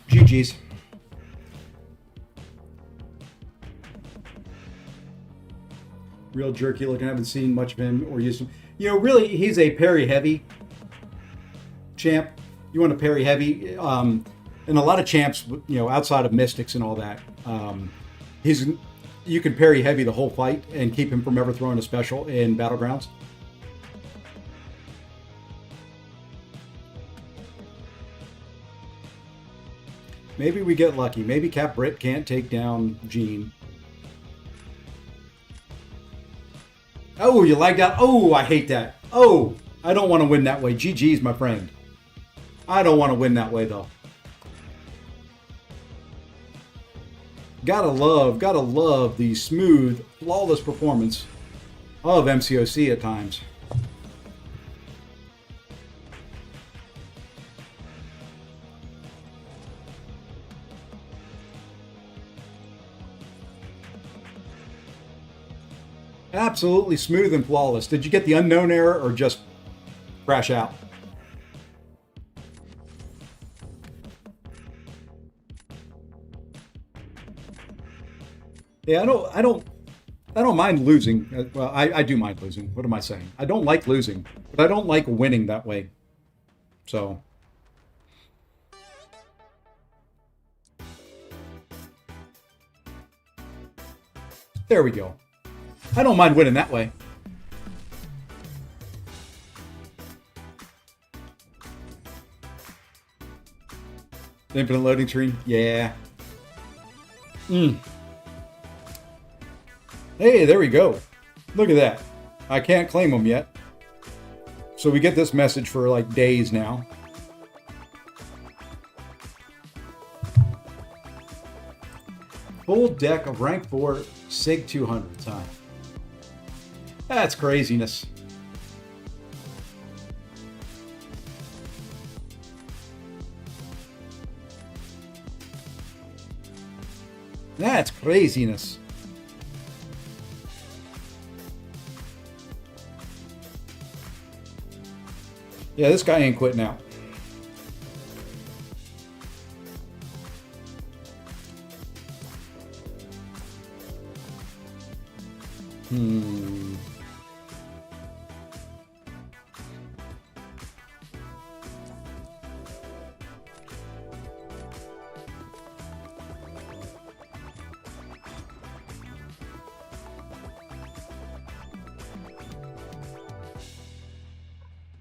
GG's. Real jerky looking. I haven't seen much of him or used him. You know, really, he's a parry heavy champ. You want to parry heavy. And a lot of champs, you know, outside of Mystics and all that, you can parry heavy the whole fight and keep him from ever throwing a special in Battlegrounds. Maybe we get lucky. Maybe Cap Britt can't take down Gene. Oh, you lagged out. Oh, I hate that. Oh, I don't want to win that way. GG's, my friend. I don't want to win that way, though. Gotta love the smooth, flawless performance of MCOC at times. Absolutely smooth and flawless. Did you get the unknown error or just crash out? Yeah, I don't mind losing. Well, I do mind losing. What am I saying? I don't like losing, but I don't like winning that way. So there we go. I don't mind winning that way. Infinite loading screen? Yeah. Hey, there we go. Look at that. I can't claim them yet. So we get this message for like days now. Full deck of rank 4 SIG 200s, huh? That's craziness. That's craziness. Yeah, this guy ain't quitting out.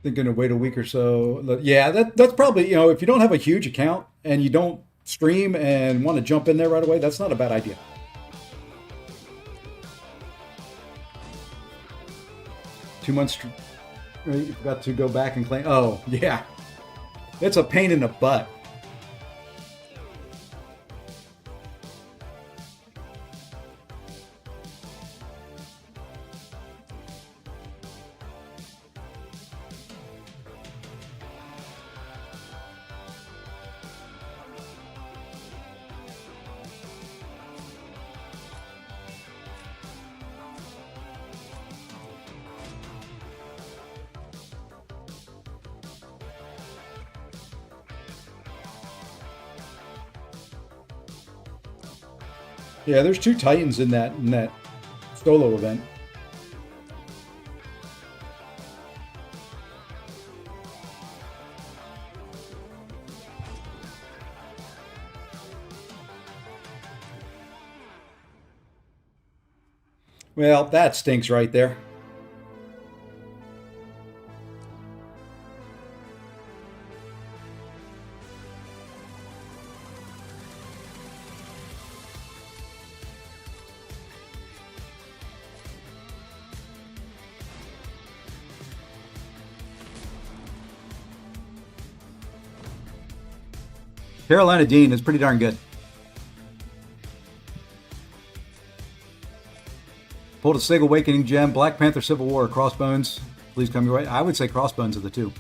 Thinking to wait a week or so. Yeah, that's probably, if you don't have a huge account and you don't stream and want to jump in there right away, that's not a bad idea. Two months, you forgot to go back and claim. Oh, yeah. It's a pain in the butt. Yeah, there's 2 Titans in that solo event. Well, that stinks right there. Carolina Dean is pretty darn good. Pulled a Sig Awakening gem, Black Panther Civil War, Crossbones. Please come your way. I would say Crossbones are the 2.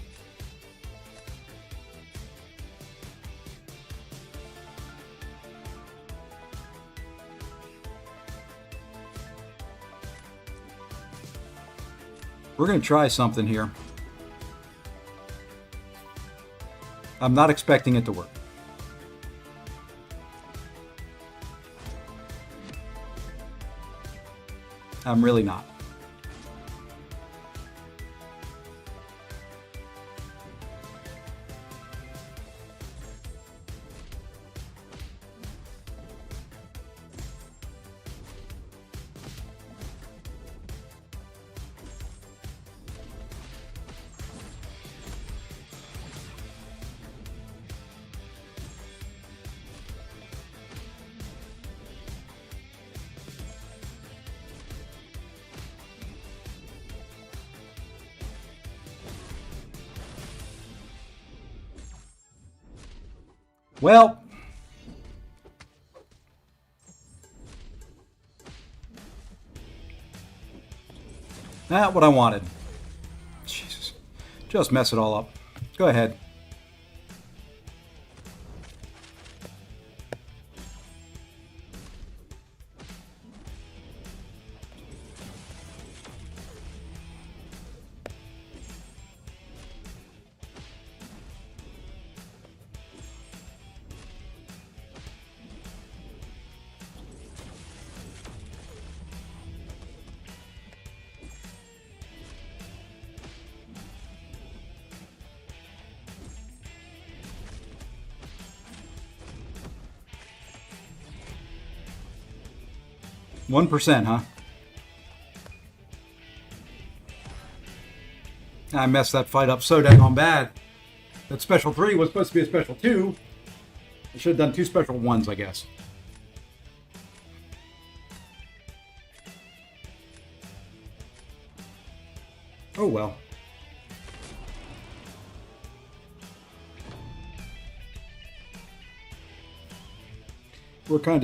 We're going to try something here. I'm not expecting it to work. I'm really not. Well, not what I wanted. Jesus. Just mess it all up. Go ahead. 1%, huh? I messed that fight up so daggone bad. That special 3 was supposed to be a special 2. I should have done 2 special 1s, I guess. Oh well. We're kind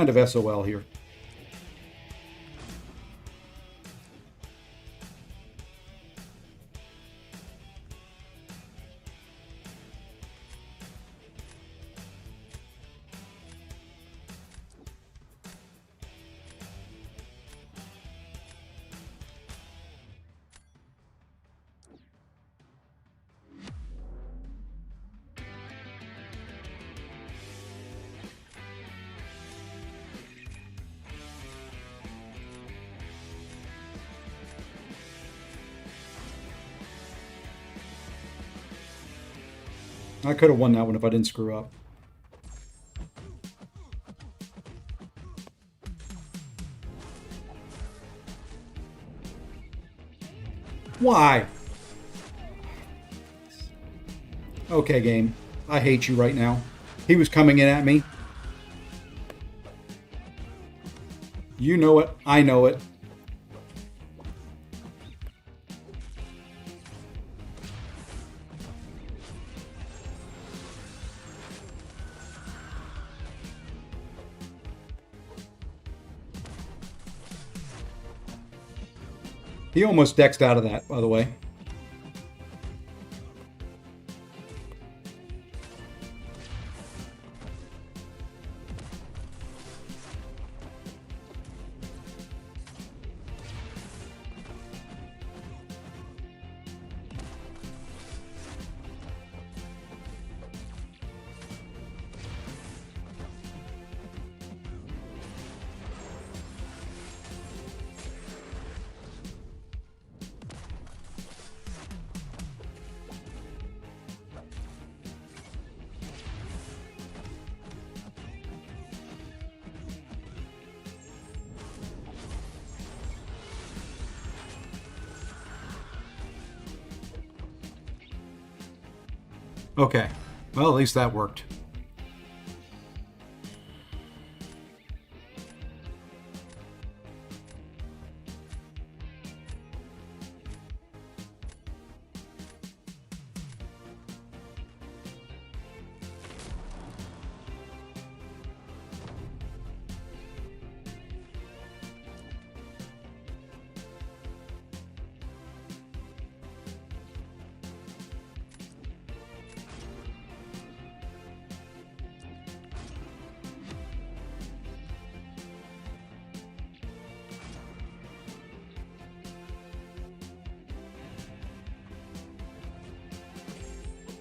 of SOL here. I could have won that one if I didn't screw up. Why? Okay, game. I hate you right now. He was coming in at me. You know it. I know it. He almost dexed out of that, by the way. Okay. Well, at least that worked.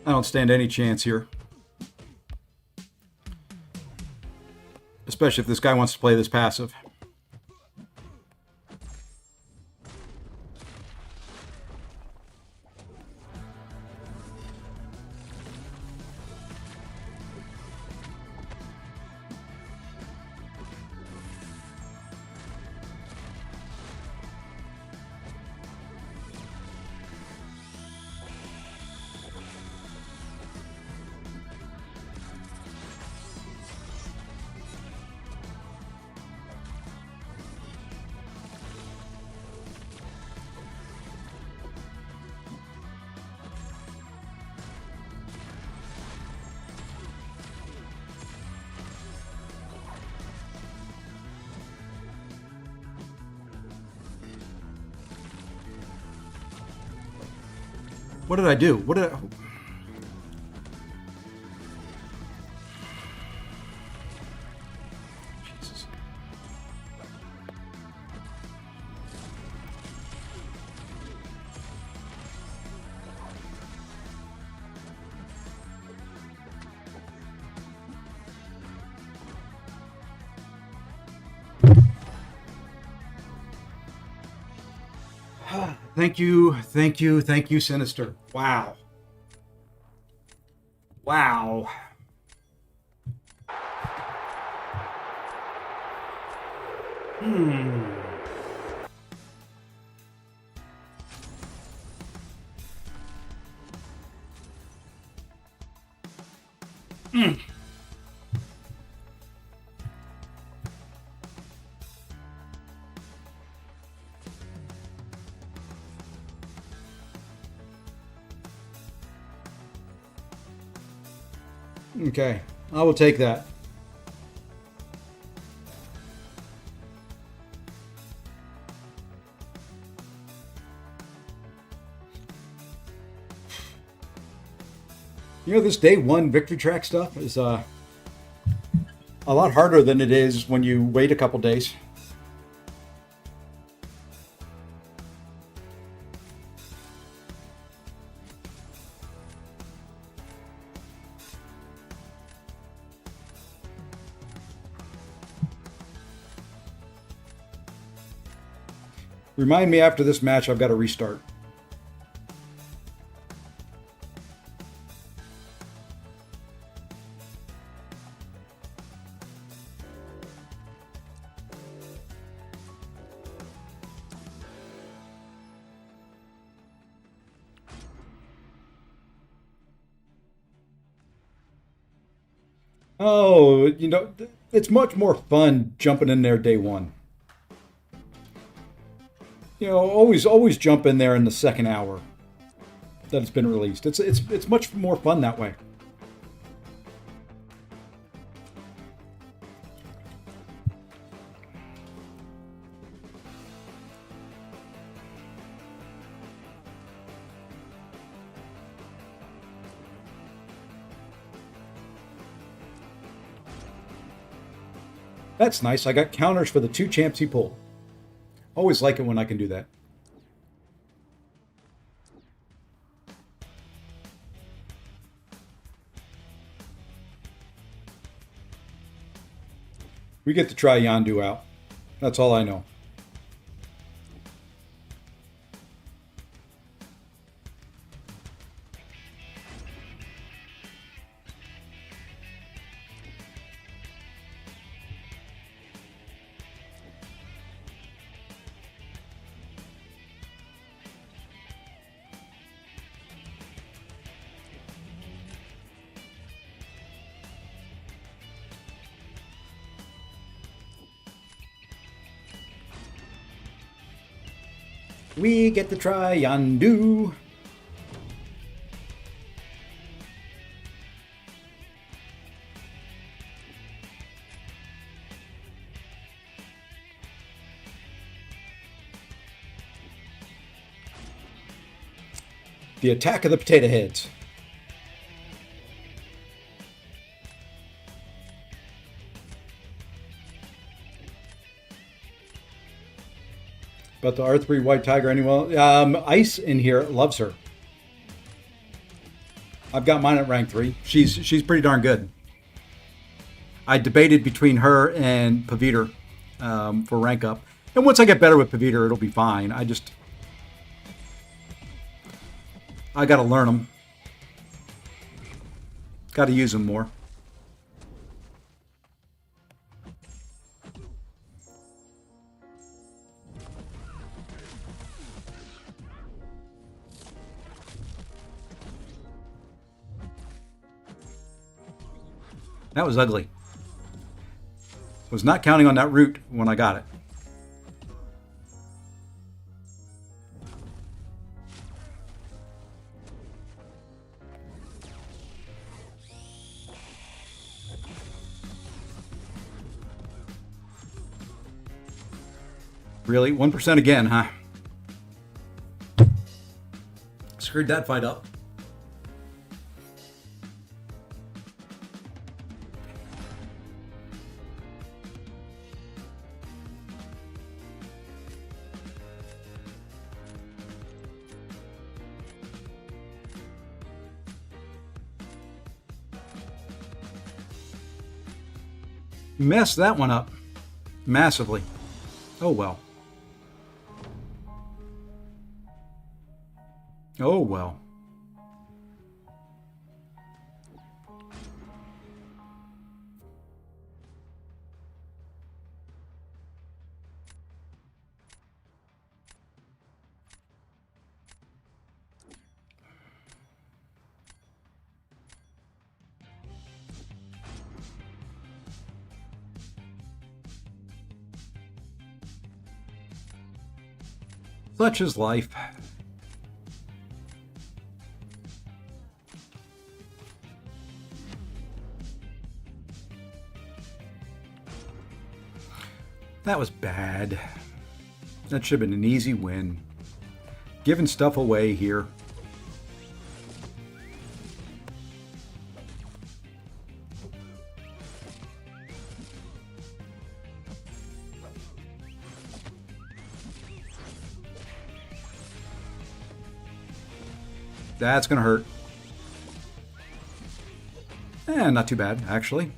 I don't stand any chance here. Especially if this guy wants to play this passive. What did I do? What did I... Jesus. Thank you, Sinister. Wow. Wow. Hmm. Okay, I will take that. You know, this day one victory track stuff is a lot harder than it is when you wait a couple days. Remind me after this match, I've got to restart. Oh, you know, it's much more fun jumping in there day one. You know, always jump in there in the second hour that it's been released. It's much more fun that way. That's nice. I got counters for the two champs he pulled. Always like it when I can do that. We get to try Yandu out. That's all I know. We get to try Yandu. The attack of the potato heads. But the R3 White Tiger anyway. Ice in here loves her. I've got mine at rank 3. She's pretty darn good. I debated between her and Paviter for rank up. And once I get better with Paviter, it'll be fine. I got to learn them. Got to use them more. That was ugly. Was not counting on that root when I got it. Really? 1% again, huh? Screwed that fight up. Messed that one up massively. Oh well. Oh well. Such is life. That was bad. That should have been an easy win. Giving stuff away here. That's going to hurt. Not too bad, actually.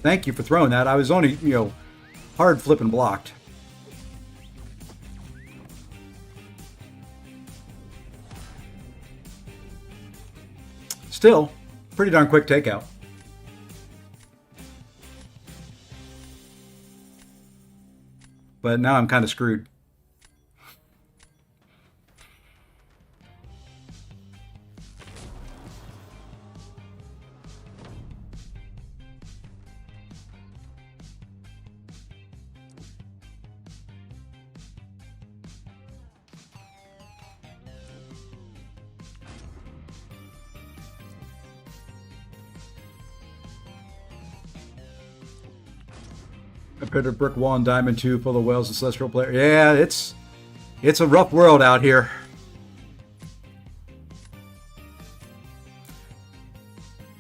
Thank you for throwing that. I was only, hard flipping blocked. Still, pretty darn quick takeout. But now I'm kind of screwed. I put a brick wall in Diamond 2 full of whales and celestial players. Yeah, it's a rough world out here.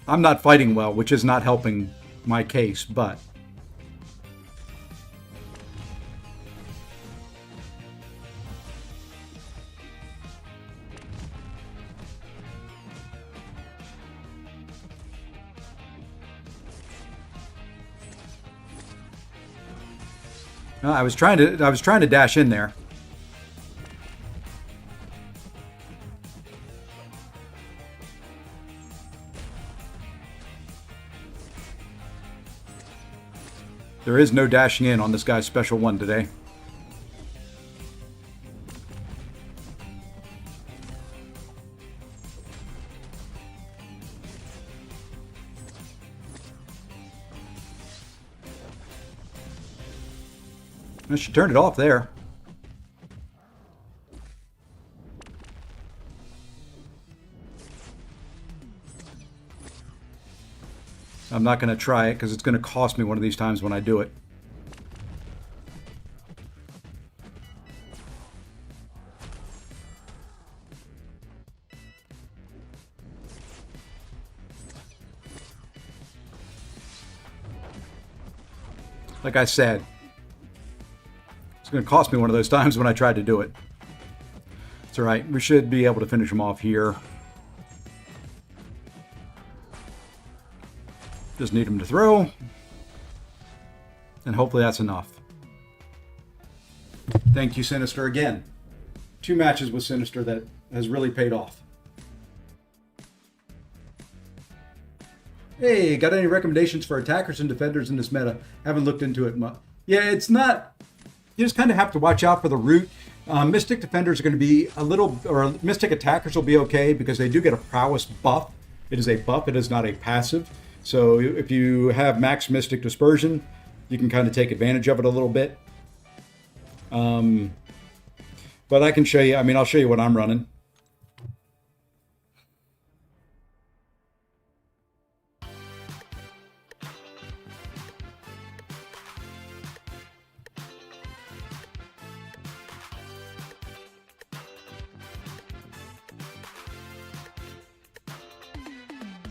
I'm not fighting well, which is not helping my case, but I was trying to dash in there. There is no dashing in on this guy's special one today. She turned it off there. I'm not going to try it because it's going to cost me one of these times when I do it. Like I said, it's going to cost me one of those times when I tried to do it. It's all right. We should be able to finish them off here. Just need them to throw. And hopefully that's enough. Thank you, Sinister, again. 2 matches with Sinister that has really paid off. Hey, got any recommendations for attackers and defenders in this meta? Haven't looked into it much. Yeah, it's not... You just kind of have to watch out for the root. Mystic defenders are going to be a little... Or Mystic attackers will be okay because they do get a prowess buff. It is a buff. It is not a passive. So if you have max Mystic Dispersion, you can kind of take advantage of it a little bit. But I can show you... I mean, I'll show you what I'm running.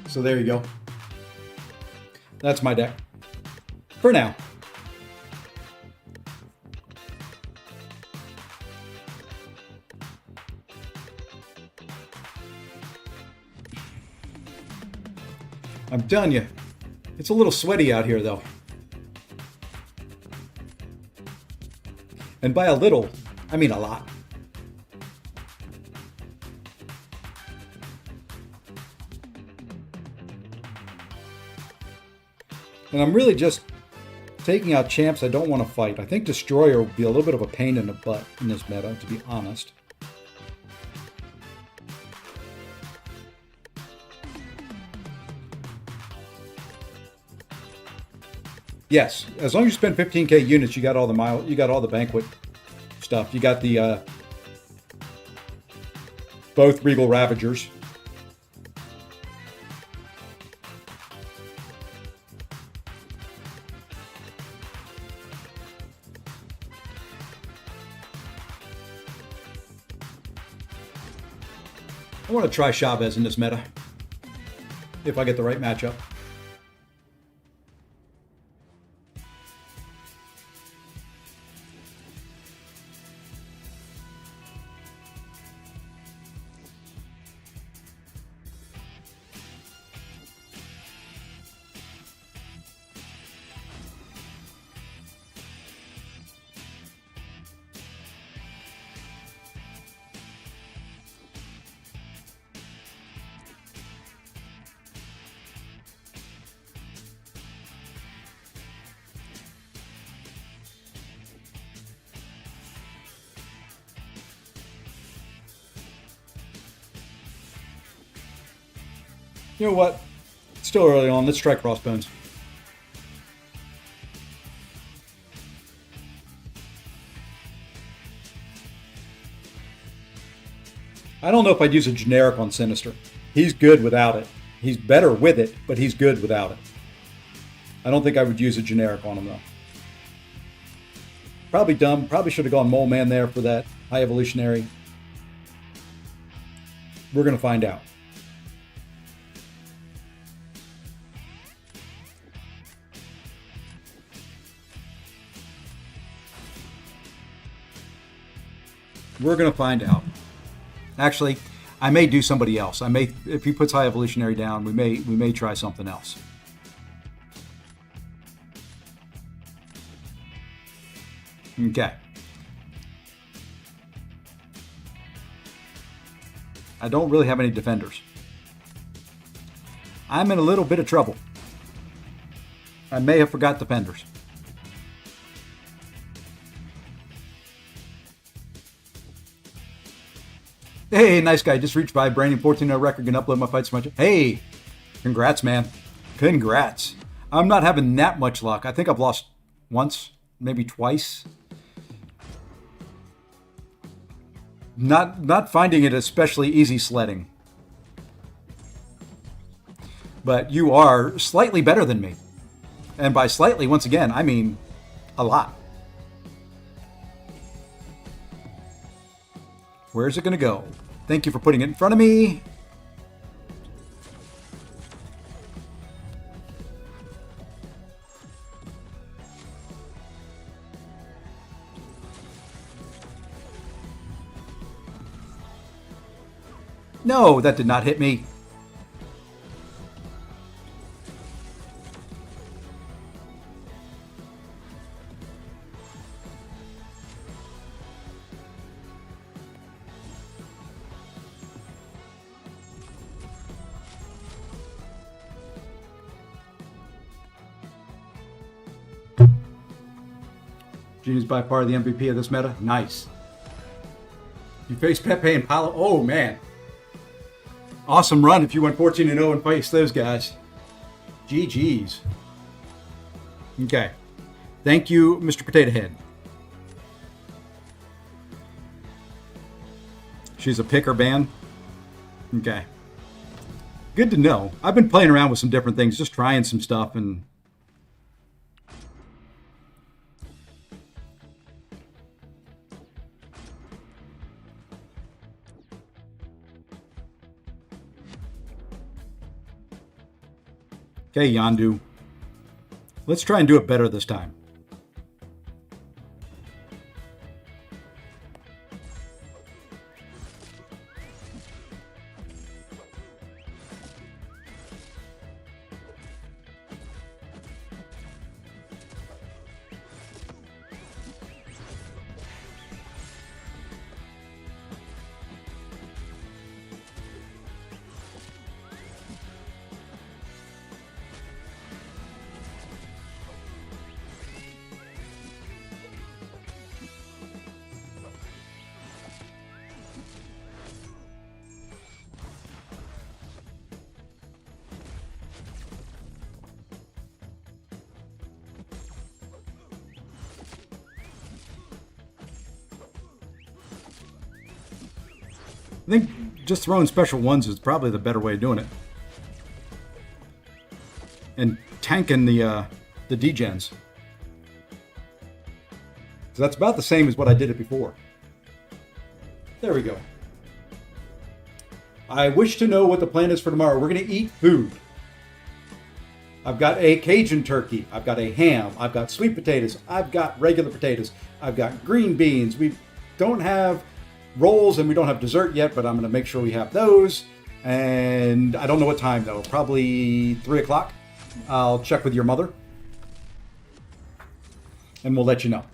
So there you go. That's my deck. For now. I'm telling you, it's a little sweaty out here though. And by a little, I mean a lot. And I'm really just taking out champs I don't want to fight. I think Destroyer will be a little bit of a pain in the butt in this meta, to be honest. Yes, as long as you spend 15k units, you got all the banquet stuff. You got the both Regal Ravagers. I want to try Chavez in this meta, if I get the right matchup. You know what? It's still early on. Let's try Crossbones. I don't know if I'd use a generic on Sinister. He's good without it. He's better with it, but he's good without it. I don't think I would use a generic on him, though. Probably dumb. Probably should have gone Mole Man there for that high evolutionary. We're going to find out. We're going to find out. Actually, I may do somebody else. I may, if he puts high evolutionary down, we may try something else. Okay. I don't really have any defenders. I'm in a little bit of trouble. I may have forgot defenders. Hey, nice guy. Just reached by Brandon 14-0 record. Can upload my fights much. Hey, congrats, man. Congrats. I'm not having that much luck. I think I've lost once, maybe twice. Not finding it especially easy sledding. But you are slightly better than me. And by slightly, once again, I mean a lot. Where's it going to go? Thank you for putting it in front of me. No, that did not hit me. Genie's by far the MVP of this meta. Nice. You face Pepe and Paulo. Oh, man. Awesome run if you went 14-0 and faced those guys. GG's. Okay. Thank you, Mr. Potato Head. She's a picker band. Okay. Good to know. I've been playing around with some different things, just trying some stuff and... Okay, Yandu. Let's try and do it better this time. I think just throwing special ones is probably the better way of doing it. And tanking the degens. So that's about the same as what I did it before. There we go. I wish to know what the plan is for tomorrow. We're going to eat food. I've got a Cajun turkey. I've got a ham. I've got sweet potatoes. I've got regular potatoes. I've got green beans. We don't have rolls and we don't have dessert yet, but I'm going to make sure we have those. And I don't know what time though. Probably 3 o'clock. I'll check with your mother. And we'll let you know.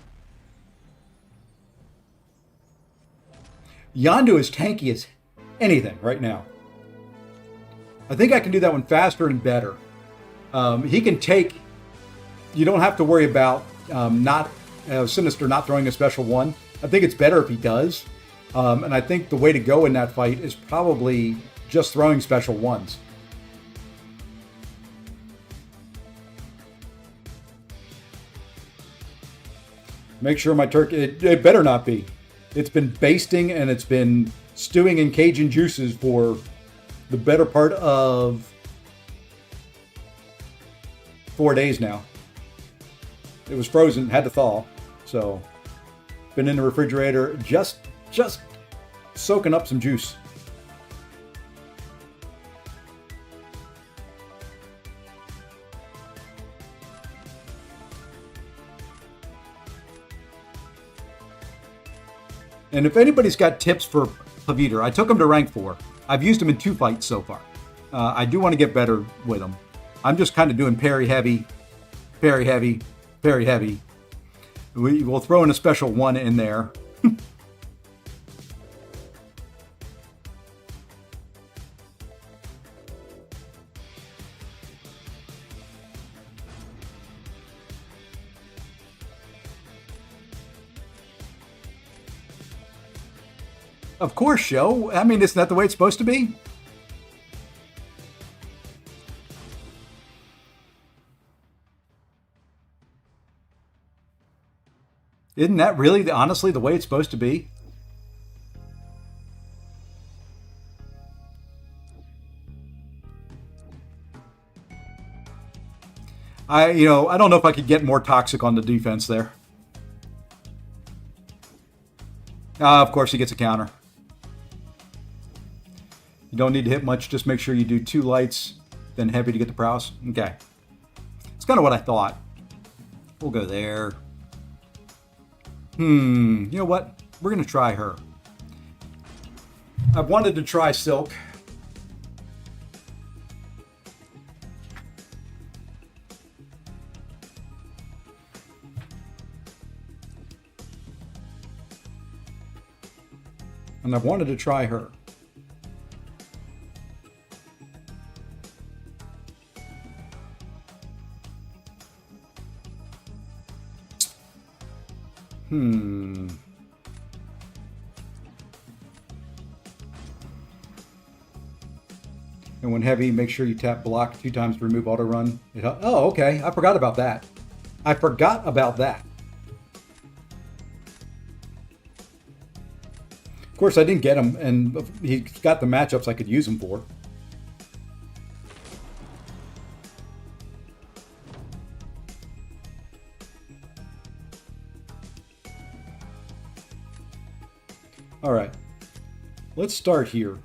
Yondu is tanky as anything right now. I think I can do that one faster and better. He can take. You don't have to worry about Sinister not throwing a special one. I think it's better if he does. And I think the way to go in that fight is probably just throwing special ones. Make sure my turkey. It better not be. It's been basting and it's been stewing in Cajun juices for the better part of 4 days now. It was frozen, had to thaw, so been in the refrigerator, just soaking up some juice. And if anybody's got tips for Paviter, I took him to rank 4. I've used him in 2 fights so far. I do want to get better with him. I'm just kind of doing parry heavy, parry heavy, parry heavy. We'll throw in a special 1 in there. Of course, Show. I mean, isn't that the way it's supposed to be? Isn't that really, honestly, the way it's supposed to be? I don't know if I could get more toxic on the defense there. Of course, he gets a counter. You don't need to hit much. Just make sure you do 2 lights, then heavy to get the prowess. Okay. It's kind of what I thought. We'll go there. You know what? We're going to try her. I've wanted to try Silk. And I've wanted to try her. And when heavy, make sure you tap block 2 times to remove auto run. Oh, okay. I forgot about that. Of course, I didn't get him, and he got the matchups I could use him for. All right, let's start here.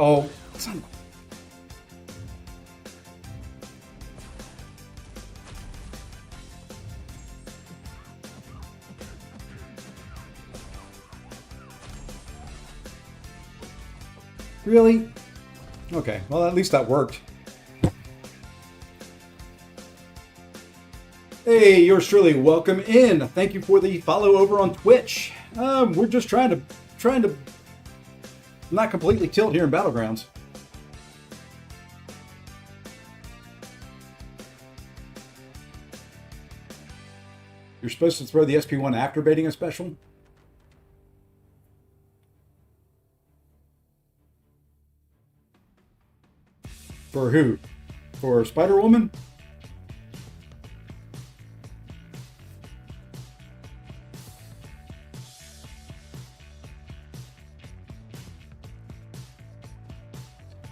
Oh, son. Really? Okay, well, at least that worked. Hey, yours truly, welcome in. Thank you for the follow over on Twitch. We're just trying to not completely tilt here in Battlegrounds. You're supposed to throw the SP1 after baiting a special? For who? For Spider-Woman?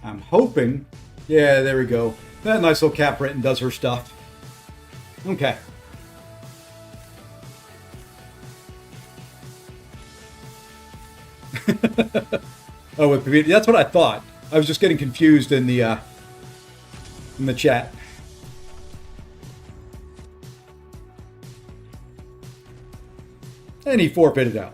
I'm hoping. Yeah, there we go. That nice little Cap Britain does her stuff. Okay. Oh, with Pavita. That's what I thought. I was just getting confused in the chat. And he forfeited out.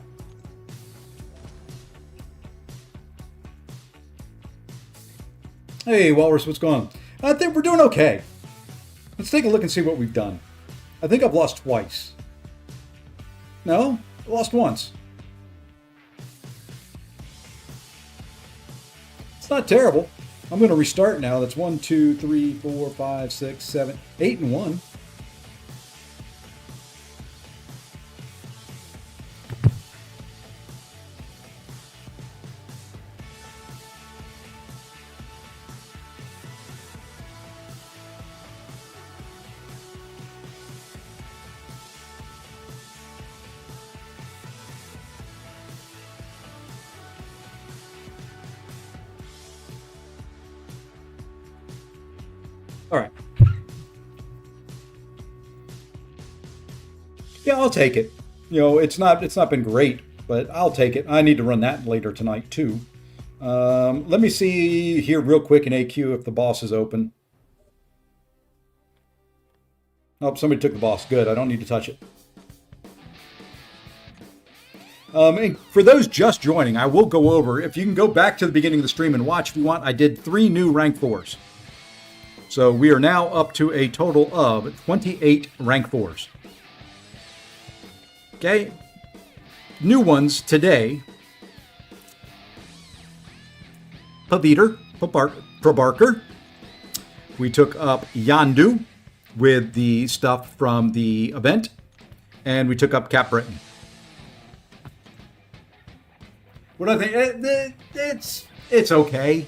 Hey, Walrus, what's going on? I think we're doing okay. Let's take a look and see what we've done. I think I've lost twice. No? I lost once. It's not terrible. I'm going to restart now. That's 1, 2, 3, 4, 5, 6, 7, 8, and 1. All right. Yeah, I'll take it. You know, it's not been great, but I'll take it. I need to run that later tonight too. Let me see here real quick in AQ if the boss is open. Oh, somebody took the boss. Good. I don't need to touch it. And for those just joining, I will go over. If you can go back to the beginning of the stream and watch if you want, I did 3 new rank 4s. So we are now up to a total of 28 rank 4s. Okay. New ones today. Prabarker. We took up Yandu with the stuff from the event. And we took up Cap Britain. What do I think? It's okay.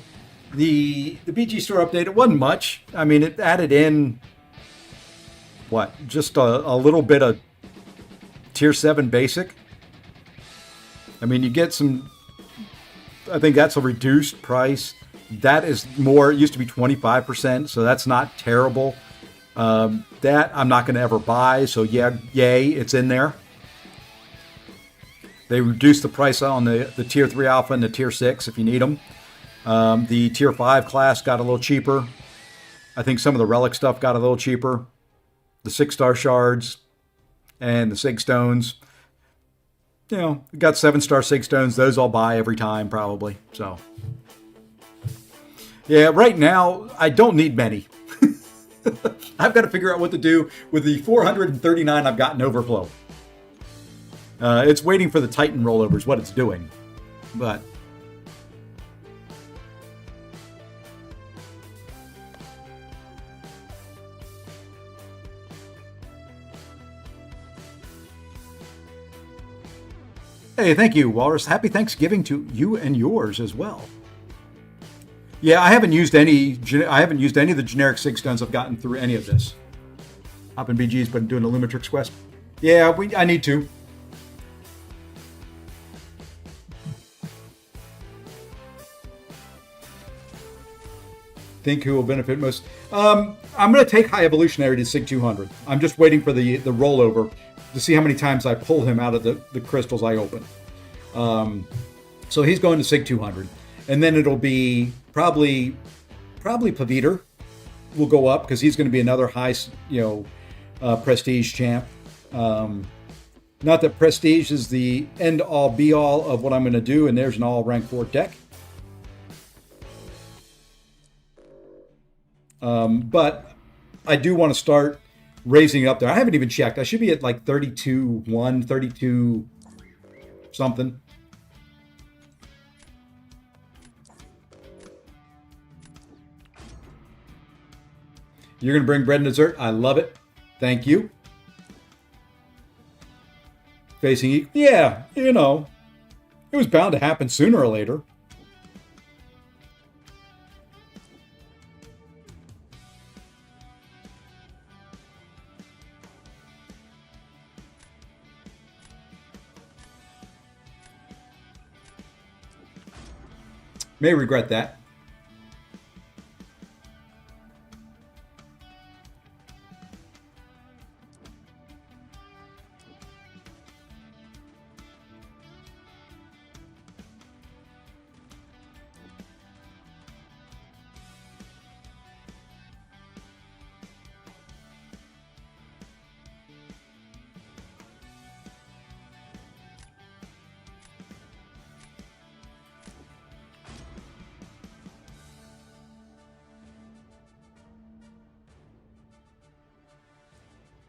The BG store update, it wasn't much. I mean, it added in, what, just a little bit of Tier 7 basic. I mean, you get some, I think that's a reduced price. That is more, it used to be 25%, so that's not terrible. That I'm not going to ever buy, so yeah, yay, it's in there. They reduced the price on the Tier 3 Alpha and the Tier 6 if you need them. The Tier 5 class got a little cheaper. I think some of the relic stuff got a little cheaper. The 6-star shards and the Sig Stones. You know, got 7-star Sig Stones. Those I'll buy every time probably. So, yeah, right now I don't need many. I've got to figure out what to do with the 439 I've got in overflow. It's waiting for the Titan rollovers, what it's doing. But hey, thank you, Walrus. Happy Thanksgiving to you and yours as well. Yeah, I haven't used any of the generic Sig Stones I've gotten through any of this. Hopping BG's been doing a Lumitrix quest. Yeah, I need to. Think who will benefit most? I'm going to take High Evolutionary to Sig 200. I'm just waiting for the rollover to see how many times I pull him out of the crystals I open. So he's going to Sig 200. And then it'll be probably Paviter will go up because he's going to be another high, prestige champ. Not that prestige is the end all be all of what I'm going to do, and there's an all rank 4 deck. But I do want to start raising it up there. I haven't even checked. I should be at like 32-1, 32 something. You're going to bring bread and dessert? I love it. Thank you. Facing, yeah, it was bound to happen sooner or later. May regret that.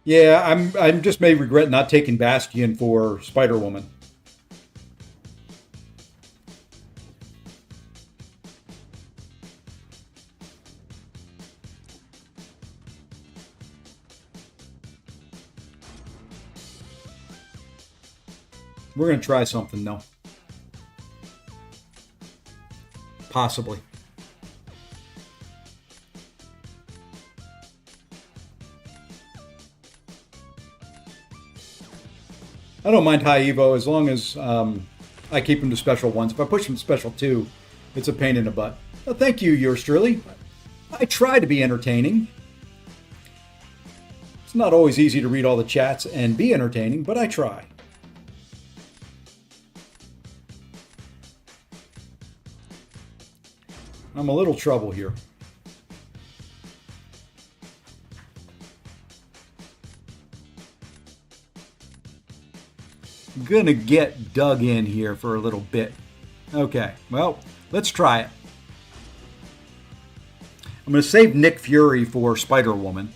Yeah, I'm just may regret not taking Bastion for Spider Woman. We're gonna try something though. Possibly. I don't mind high Evo as long as I keep him to special ones. If I push him to special 2, it's a pain in the butt. Well, thank you, yours truly. I try to be entertaining. It's not always easy to read all the chats and be entertaining, but I try. I'm a little trouble here. Gonna get dug in here for a little bit. Okay, well, let's try it. I'm gonna save Nick Fury for Spider Woman.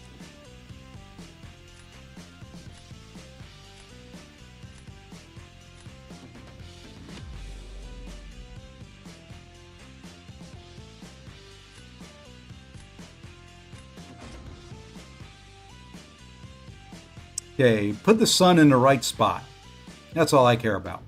Okay, put the sun in the right spot. That's all I care about.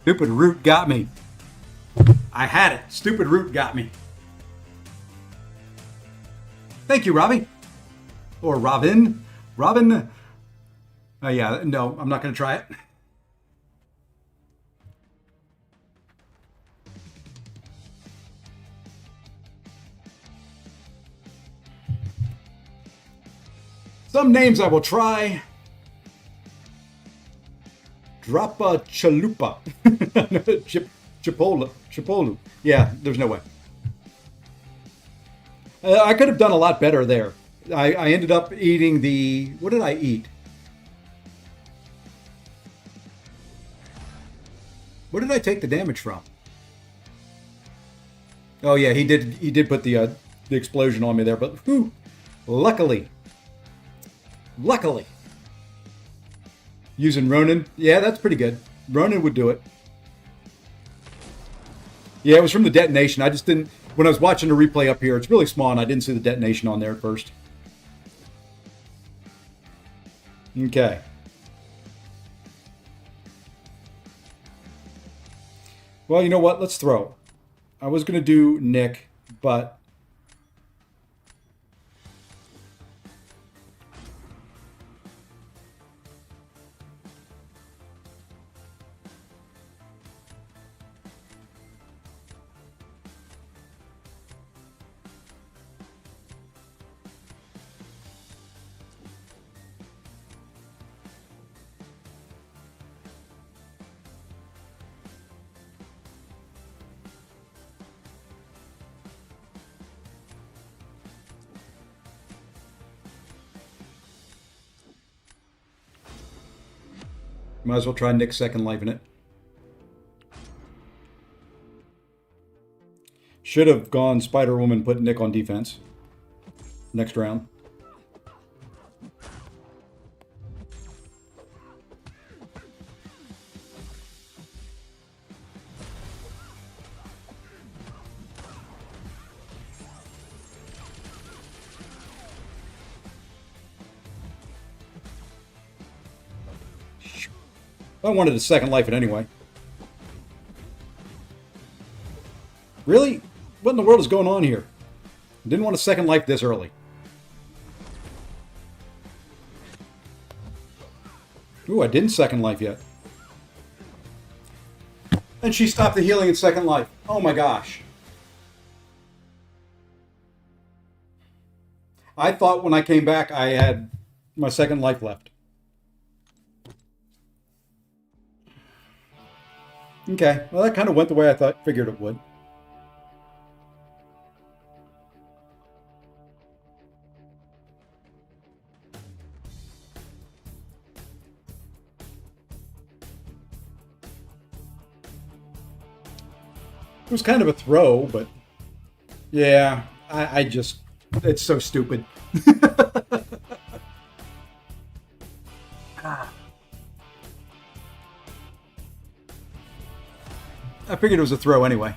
Stupid root got me. I had it. Stupid root got me. Thank you, Robbie. Or Robin. Robin. Oh, yeah. No, I'm not going to try it. Some names I will try. Drapa Chalupa. Chipolu. Yeah, there's no way. I could have done a lot better there. I ended up eating the... What did I eat? Where did I take the damage from? Oh yeah, he did. He did put the explosion on me there, but whew, luckily, luckily, using Ronin. Yeah, that's pretty good. Ronin would do it. Yeah, it was from the detonation. I just didn't. When I was watching the replay up here, it's really small, and I didn't see the detonation on there at first. Okay. Well, you know what? Let's throw. I was going to do Nick, but might as well try Nick's second life in it. Should have gone Spider Woman, put Nick on defense next round. I wanted a second life it anyway. Really? What in the world is going on here? I didn't want a second life this early. Ooh, I didn't second life yet. And she stopped the healing in second life. Oh my gosh. I thought when I came back I had my second life left. Okay, well that kind of went the way I figured it would. It was kind of a throw, but yeah, I just, it's so stupid. I figured it was a throw anyway.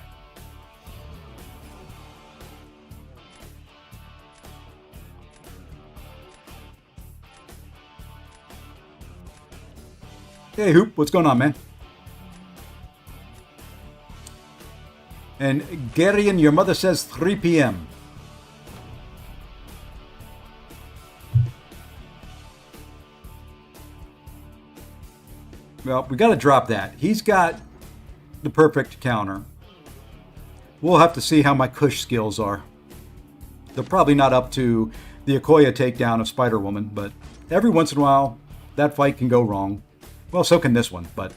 Hey, Hoop, what's going on, man? And Garian, your mother says 3 p.m. Well, we got to drop that. He's got the perfect counter. We'll have to see how my Kush skills are. They're probably not up to the Okoye takedown of Spider-Woman, but every once in a while, that fight can go wrong. Well, so can this one, but...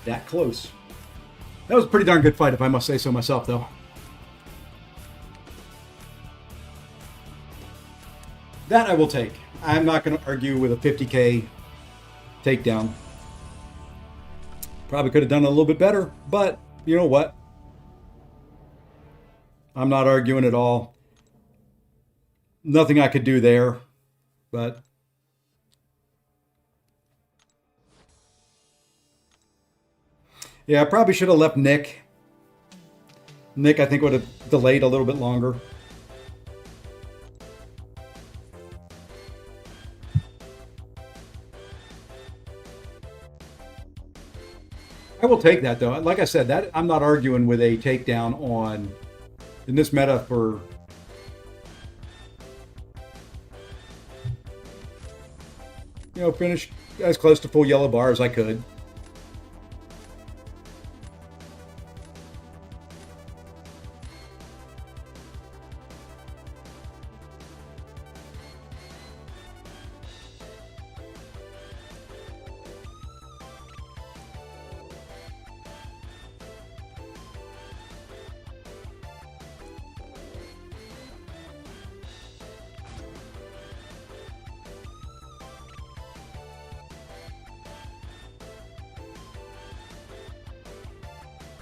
that close. That was a pretty darn good fight, if I must say so myself, though. That I will take. I'm not going to argue with a 50k takedown. Probably could have done it a little bit better, but you know what? I'm not arguing at all. Nothing I could do there, but Yeah, I probably should have left Nick. Nick, I think, would have delayed a little bit longer. I will take that, though. Like I said, that I'm not arguing with a takedown on in this meta for finish as close to full yellow bar as I could.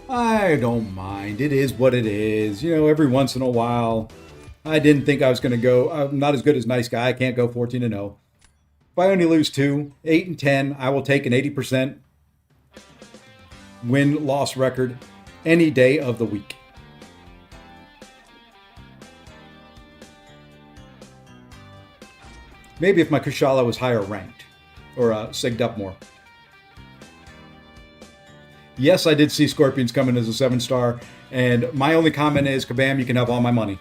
I don't mind. It is what it is. Every once in a while, I didn't think I was going to go. I'm not as good as Nice Guy. I can't go 14-0. If I only lose 2, 8 and 10, I will take an 80% win-loss record any day of the week. Maybe if my Kushala was higher ranked or sigged up more. Yes, I did see Scorpions coming as a 7-star, and my only comment is, kabam, you can have all my money.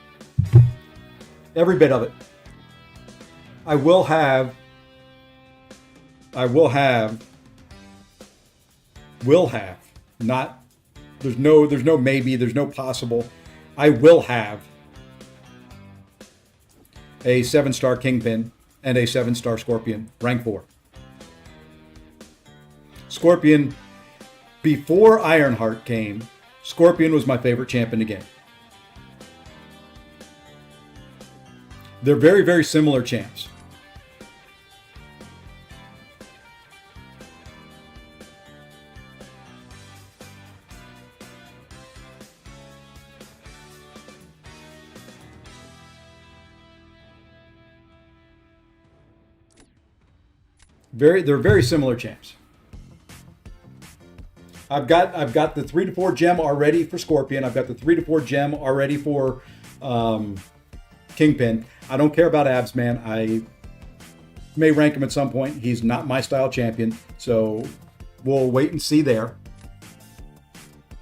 Every bit of it. I will have, not, there's no maybe, there's no possible. I will have a 7-star Kingpin and a 7-star Scorpion, rank 4. Scorpion, before Ironheart came, Scorpion was my favorite champ in the game. They're very, very similar champs. They're very similar champs. I've got the 3 to 4 gem already for Scorpion. I've got the 3 to 4 gem already for Kingpin. I don't care about Abs, man. I may rank him at some point. He's not my style champion, so we'll wait and see there.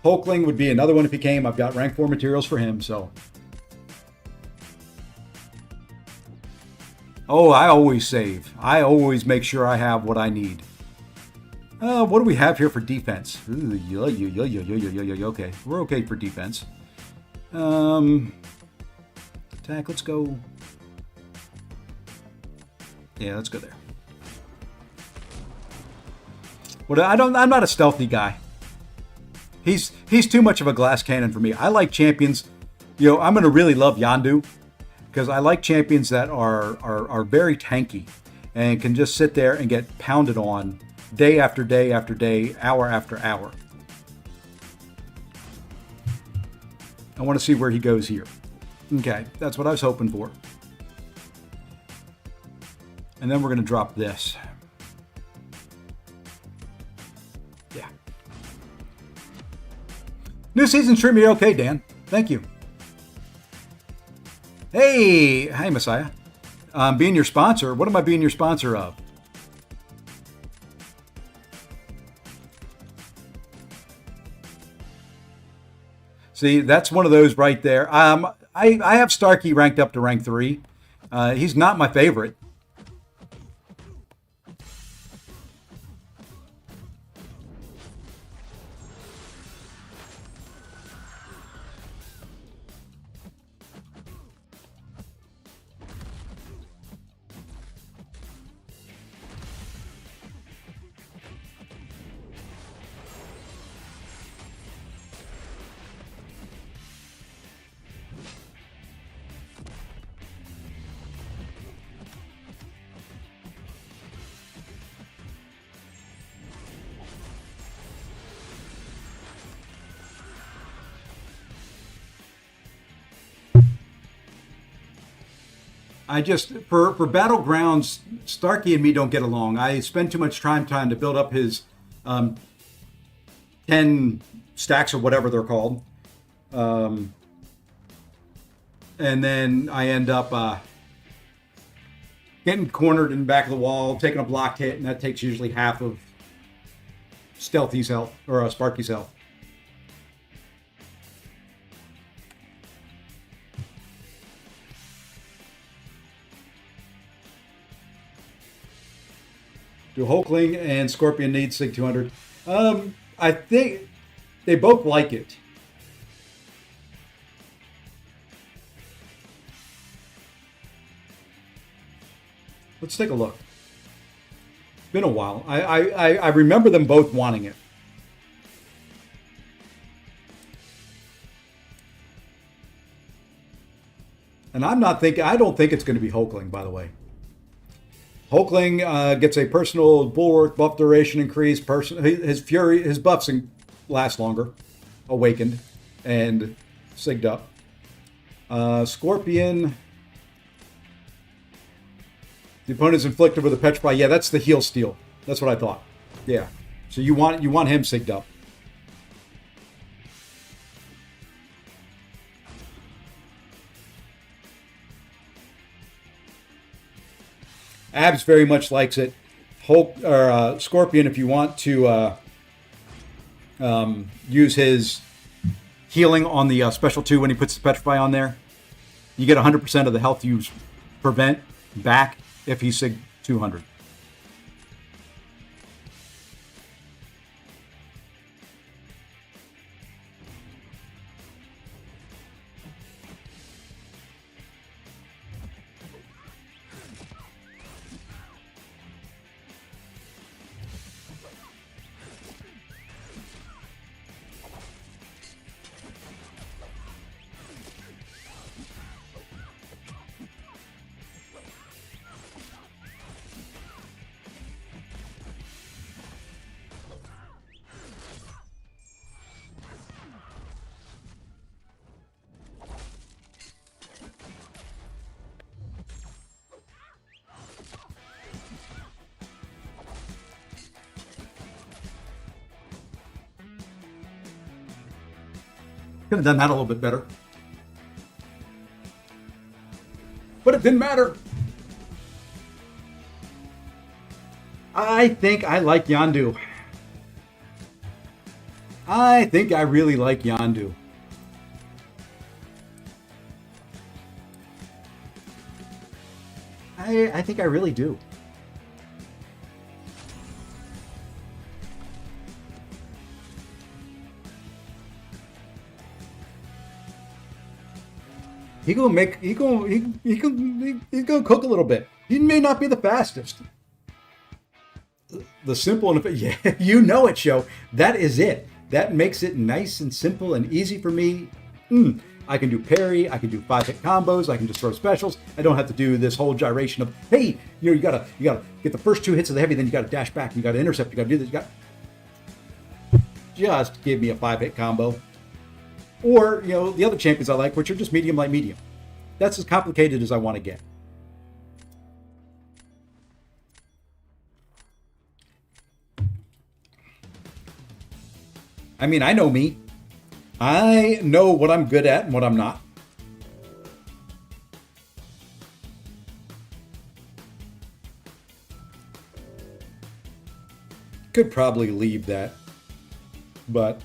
Hulkling would be another one if he came. I've got rank 4 materials for him, so. Oh, I always save. I always make sure I have what I need. What do we have here for defense? Ooh, okay, we're okay for defense. Attack, let's go. Yeah, let's go there. I'm not a stealthy guy. He's too much of a glass cannon for me. I like champions. I'm going to really love Yondu because I like champions that are very tanky and can just sit there and get pounded on day after day after day, hour after hour. I want to see where he goes here. Okay, that's what I was hoping for. And then we're going to drop this. Yeah. New season's treating me okay, Dan. Thank you. Hey, hi, Messiah. Being your sponsor. What am I being your sponsor of? See, that's one of those right there. I have Starkey ranked up to rank 3. He's not my favorite. I just, for Battlegrounds, Starkey and me don't get along. I spend too much time trying to build up his 10 stacks or whatever they're called. And then I end up getting cornered in the back of the wall, taking a blocked hit, and that takes usually half of Stealthy's health, or Sparky's health. Do Hulkling and Scorpion need Sig 200? I think they both like it. Let's take a look. It's been a while. I remember them both wanting it. And I don't think it's going to be Hulkling, by the way. Hulkling gets a personal bulwark buff duration increase. His buffs last longer, awakened, and sigged up. Scorpion, the opponent is inflicted with a petrify. Yeah, that's the heal steal. That's what I thought. Yeah, so you want him sigged up. Abs very much likes it. Scorpion, if you want to use his healing on the special 2 when he puts the Petrify on there, you get 100% of the health you prevent back if he's Sig 200. Could have done that a little bit better. But it didn't matter. I think I like Yondu. I think I really like Yondu. I think I really do. He's gonna cook a little bit. He may not be the fastest. The simple and yeah, you know it, show. That is it. That makes it nice and simple and easy for me. I can do parry. I can do 5-hit combos. I can just throw specials. I don't have to do this whole gyration of, hey, you gotta get the first 2 hits of the heavy, then you gotta dash back. You gotta intercept. You gotta do this. Just give me a 5-hit combo. Or, the other champions I like, which are just medium, light, medium. That's as complicated as I want to get. I mean, I know me. I know what I'm good at and what I'm not. Could probably leave that, but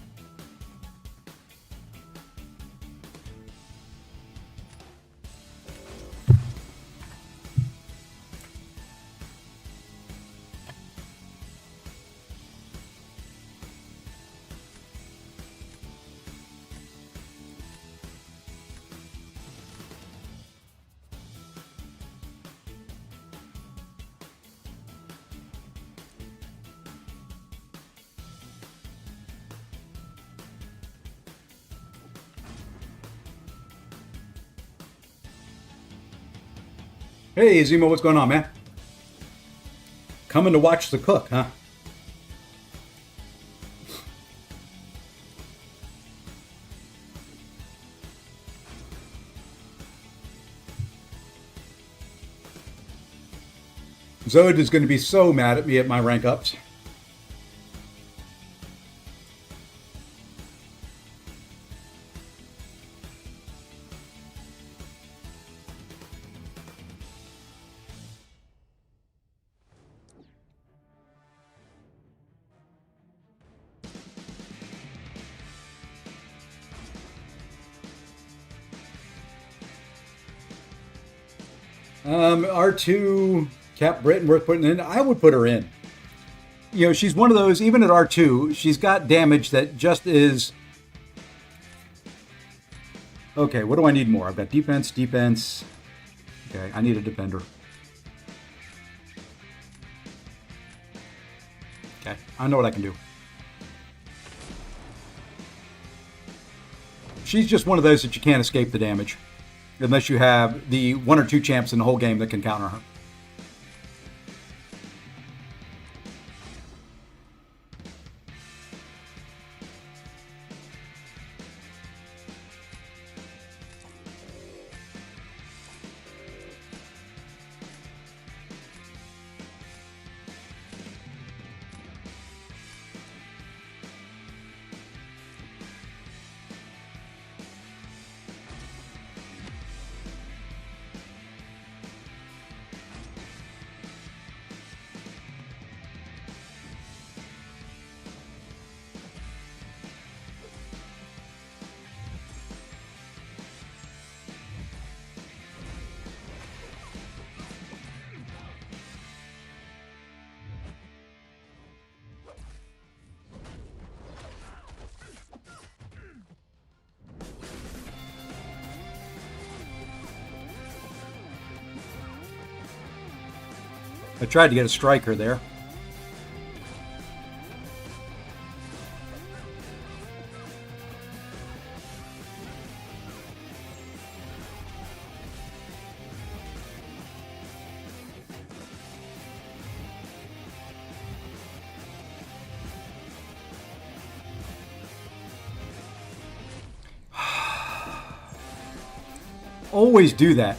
hey, Zemo, what's going on, man? Coming to watch the cook, huh? Zod is going to be so mad at me at my rank ups. R2, Cap Britain worth putting in. I would put her in. You know, she's one of those, even at R2, she's got damage that just is... Okay, what do I need more? I've got defense, defense. Okay, I need a defender. Okay, I know what I can do. She's just one of those that you can't escape the damage. Unless you have the 1 or 2 champs in the whole game that can counter her. I tried to get a striker there. Always do that.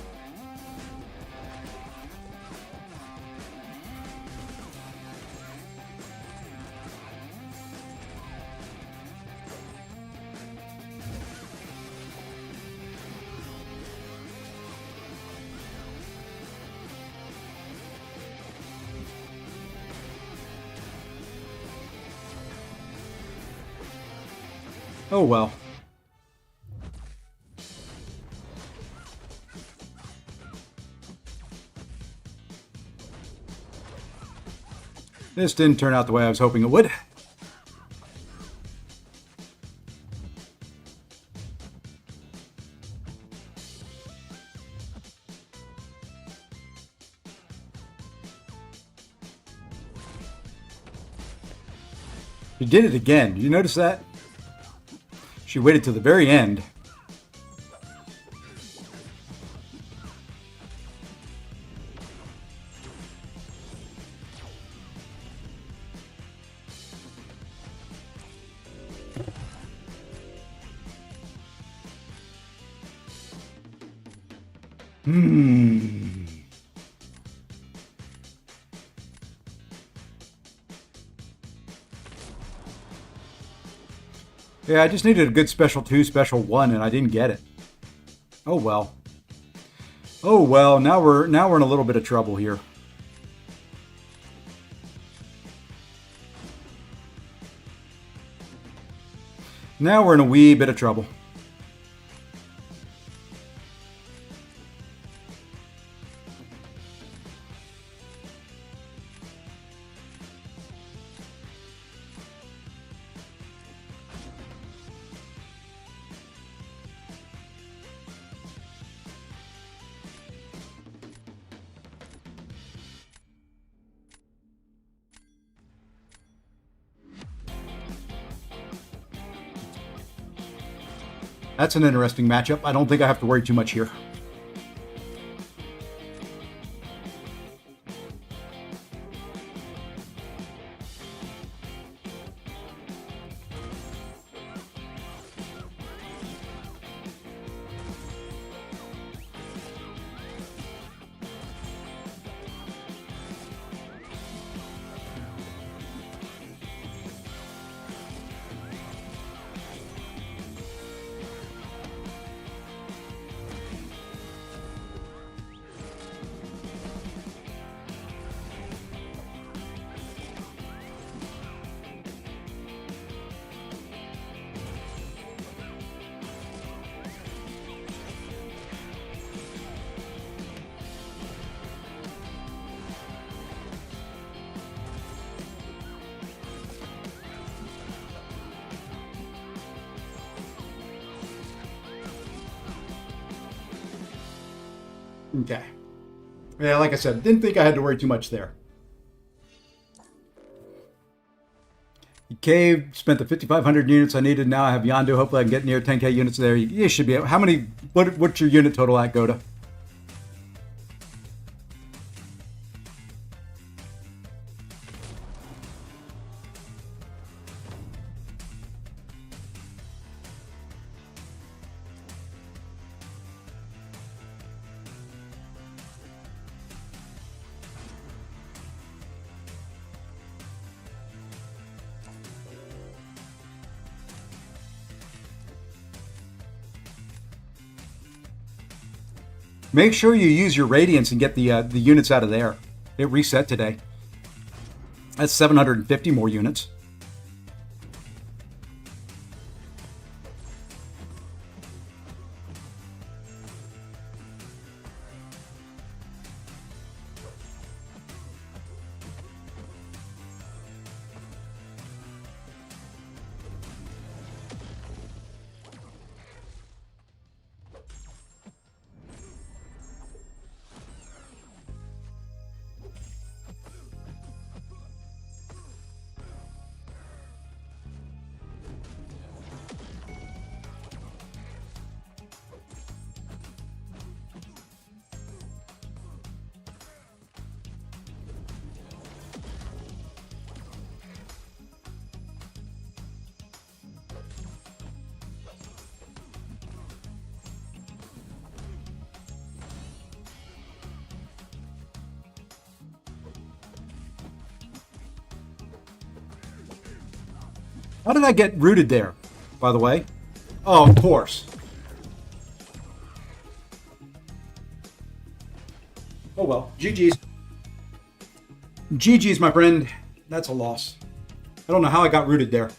Oh well. This didn't turn out the way I was hoping it would. She did it again. Did you notice that? She waited to the very end. Yeah, I just needed a good special 2, special 1, and I didn't get it. Oh well. Oh well, now we're in a little bit of trouble here. Now we're in a wee bit of trouble. That's an interesting matchup. I don't think I have to worry too much here. Okay. Yeah, like I said, didn't think I had to worry too much there. Cave spent the 5,500 units I needed. Now I have Yondu. Hopefully I can get near 10k units there. You should be able. How many? What's your unit total at, Goda? Make sure you use your radiance and get the units out of there. It reset today. That's 750 more units. How did I get rooted there, by the way? Oh, of course. Oh well, GG's. GG's, my friend. That's a loss. I don't know how I got rooted there.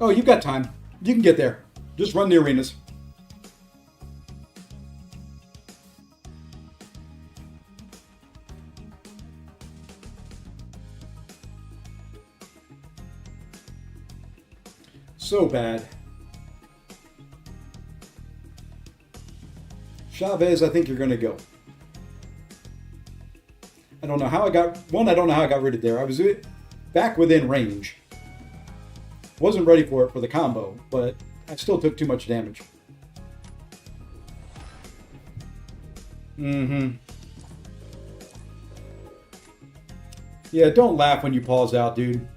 Oh, you've got time. You can get there. Just run the arenas. So bad. Chavez, I think you're going to go. I don't know how I got... One, I don't know how I got rooted there. I was back within range. Wasn't ready for it for the combo, but I still took too much damage. Yeah, don't laugh when you pause out, dude.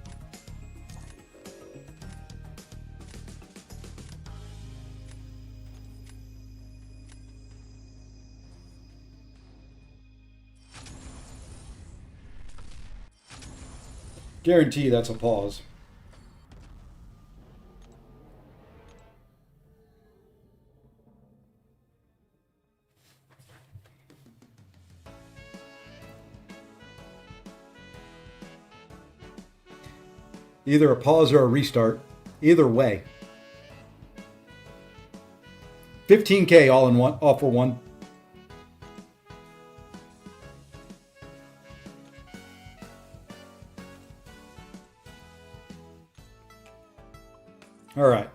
Guarantee that's a pause. Either a pause or a restart. Either way. 15k all in one, all for one. All right.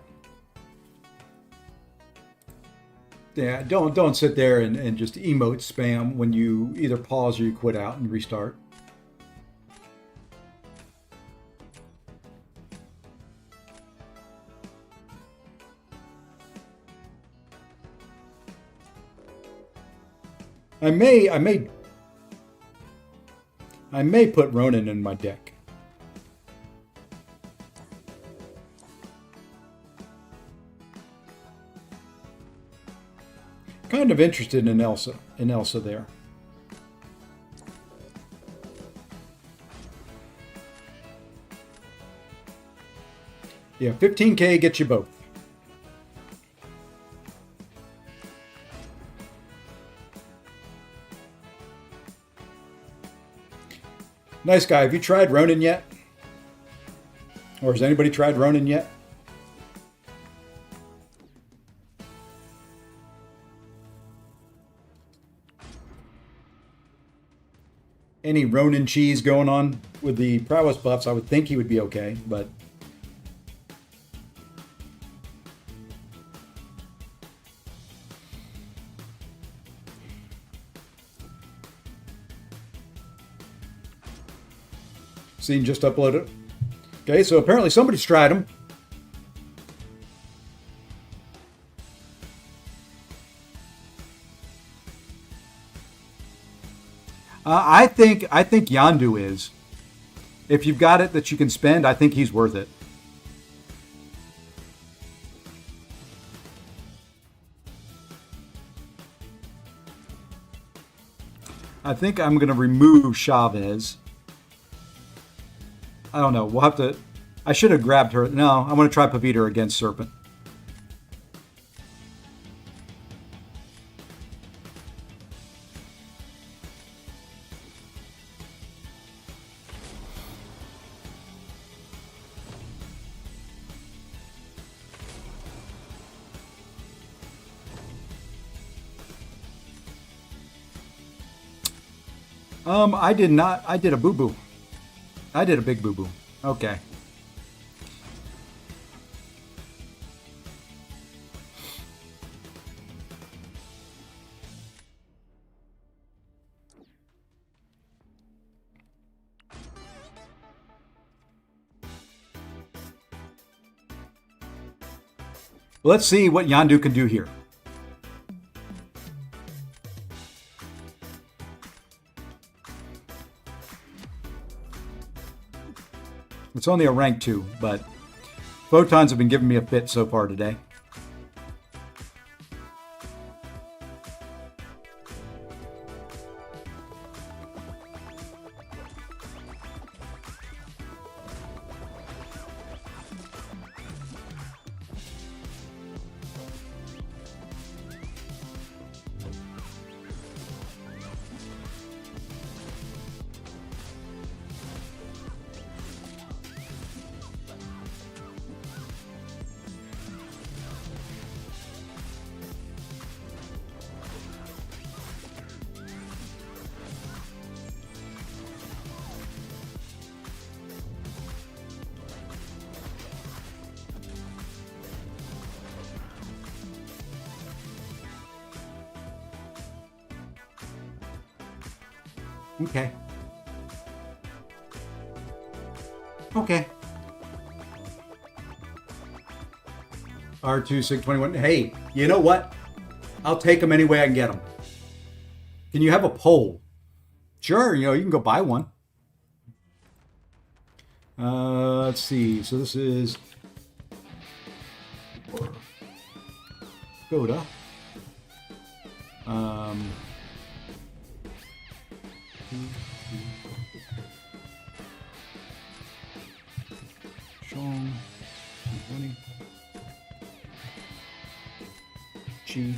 Yeah, don't sit there and just emote spam when you either pause or you quit out and restart. I may put Ronin in my deck. Kind of interested in Elsa there. Yeah, 15k gets you both. Nice guy. Have you tried Ronin yet? Or has anybody tried Ronin yet? any Ronin cheese going on with the prowess buffs, I would think he would be okay, but Scene just uploaded. Okay, so apparently somebody's tried him. I think Yandu is. If you've got it that you can spend, I think he's worth it. I think I'm going to remove Chavez. I don't know. We'll have to... I should have grabbed her. No, I'm going to try Pavita against Serpent. I did not. I did a boo-boo. I did a big boo-boo. Okay. Let's see what Yandu can do here. It's only a rank 2, but photons have been giving me a fit so far today. Okay. Okay. R2 621. Hey, you know what? I'll take them any way I can get them. Can you have a poll? Sure, you can go buy one. Let's see. So this is Goda. Sean, 20. G.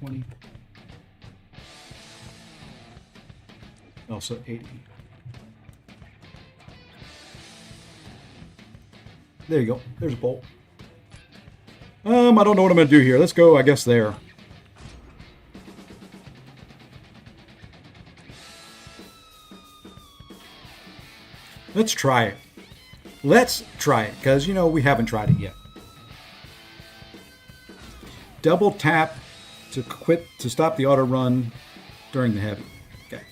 20. Also 80. There you go. There's a bolt. I don't know what I'm going to do here. Let's go, I guess, there. Let's try it. Let's try it, because, we haven't tried it yet. Double tap to stop the auto run during the heavy. Okay.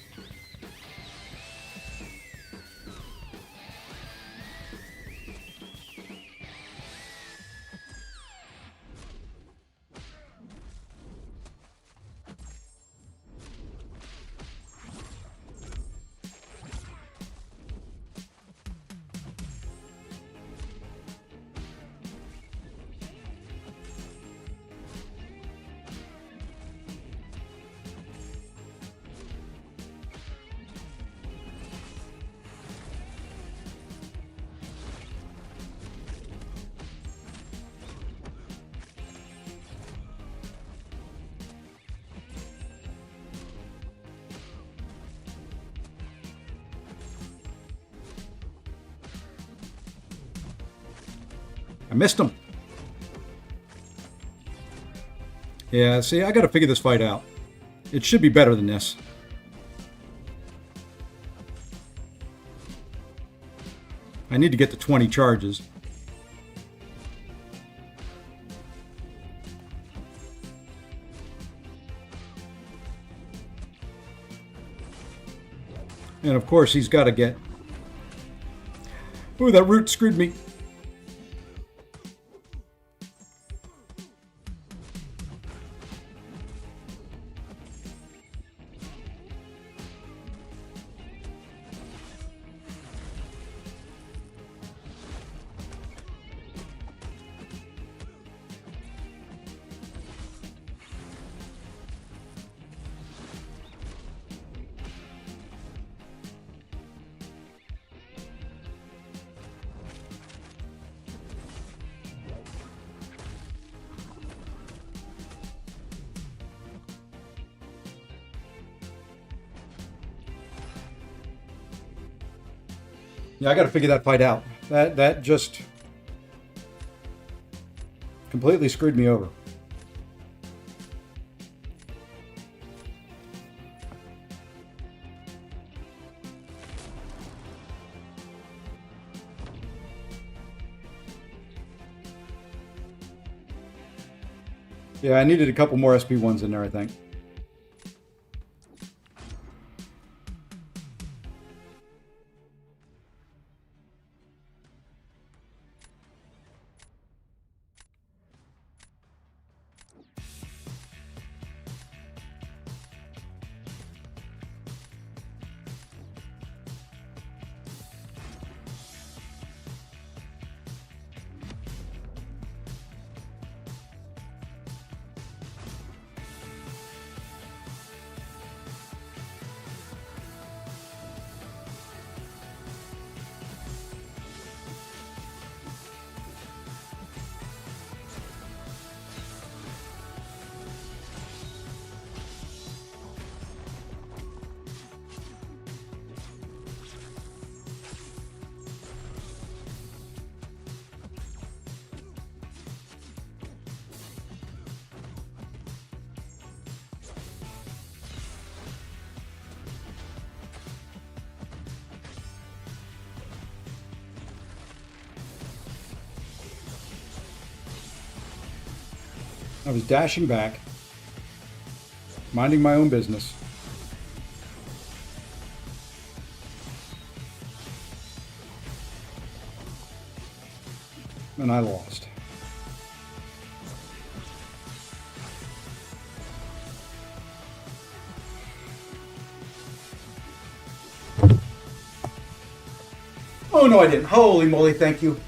I missed him. Yeah, see, I got to figure this fight out. It should be better than this. I need to get to 20 charges. And of course, he's got to get... Ooh, that root screwed me. Yeah, I got to figure that fight out. That just completely screwed me over. Yeah, I needed a couple more SP1s in there, I think. I was dashing back, minding my own business. And I lost. Oh no, I didn't. Holy moly, thank you.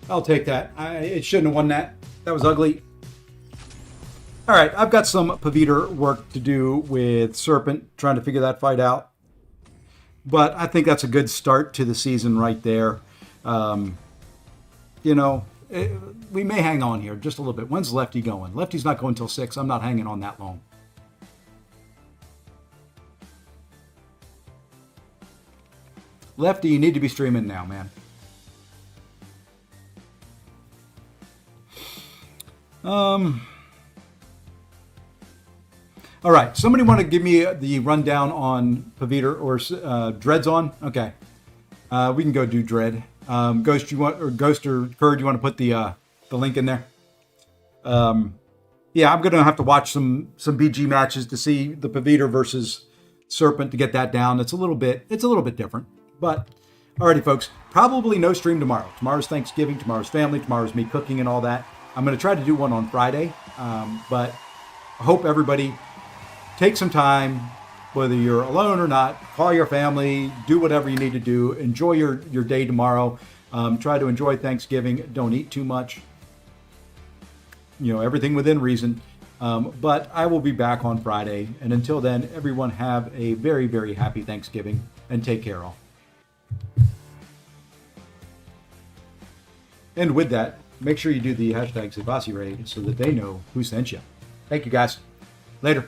I'll take that. It shouldn't have won that. That was ugly. All right, I've got some Paviter work to do with Serpent, trying to figure that fight out. But I think that's a good start to the season right there. You know, we may hang on here just a little bit. When's Lefty going? Lefty's not going till 6. I'm not hanging on that long. Lefty, you need to be streaming now, man. All right. Somebody want to give me the rundown on Paviter or Dread's on? Okay. We can go do Dread. Ghost, Ghost or Curd, you want to put the link in there? Yeah, I'm gonna have to watch some BG matches to see the Paviter versus Serpent to get that down. It's a little bit different, but alrighty, folks. Probably no stream tomorrow. Tomorrow's Thanksgiving. Tomorrow's family. Tomorrow's me cooking and all that. I'm gonna try to do one on Friday, but I hope everybody take some time, whether you're alone or not. Call your family. Do whatever you need to do. Enjoy your day tomorrow. Try to enjoy Thanksgiving. Don't eat too much. You know, everything within reason. But I will be back on Friday. And until then, everyone have a very, very happy Thanksgiving and take care all. And with that, make sure you do the hashtag Savasi raid so that they know who sent you. Thank you, guys. Later.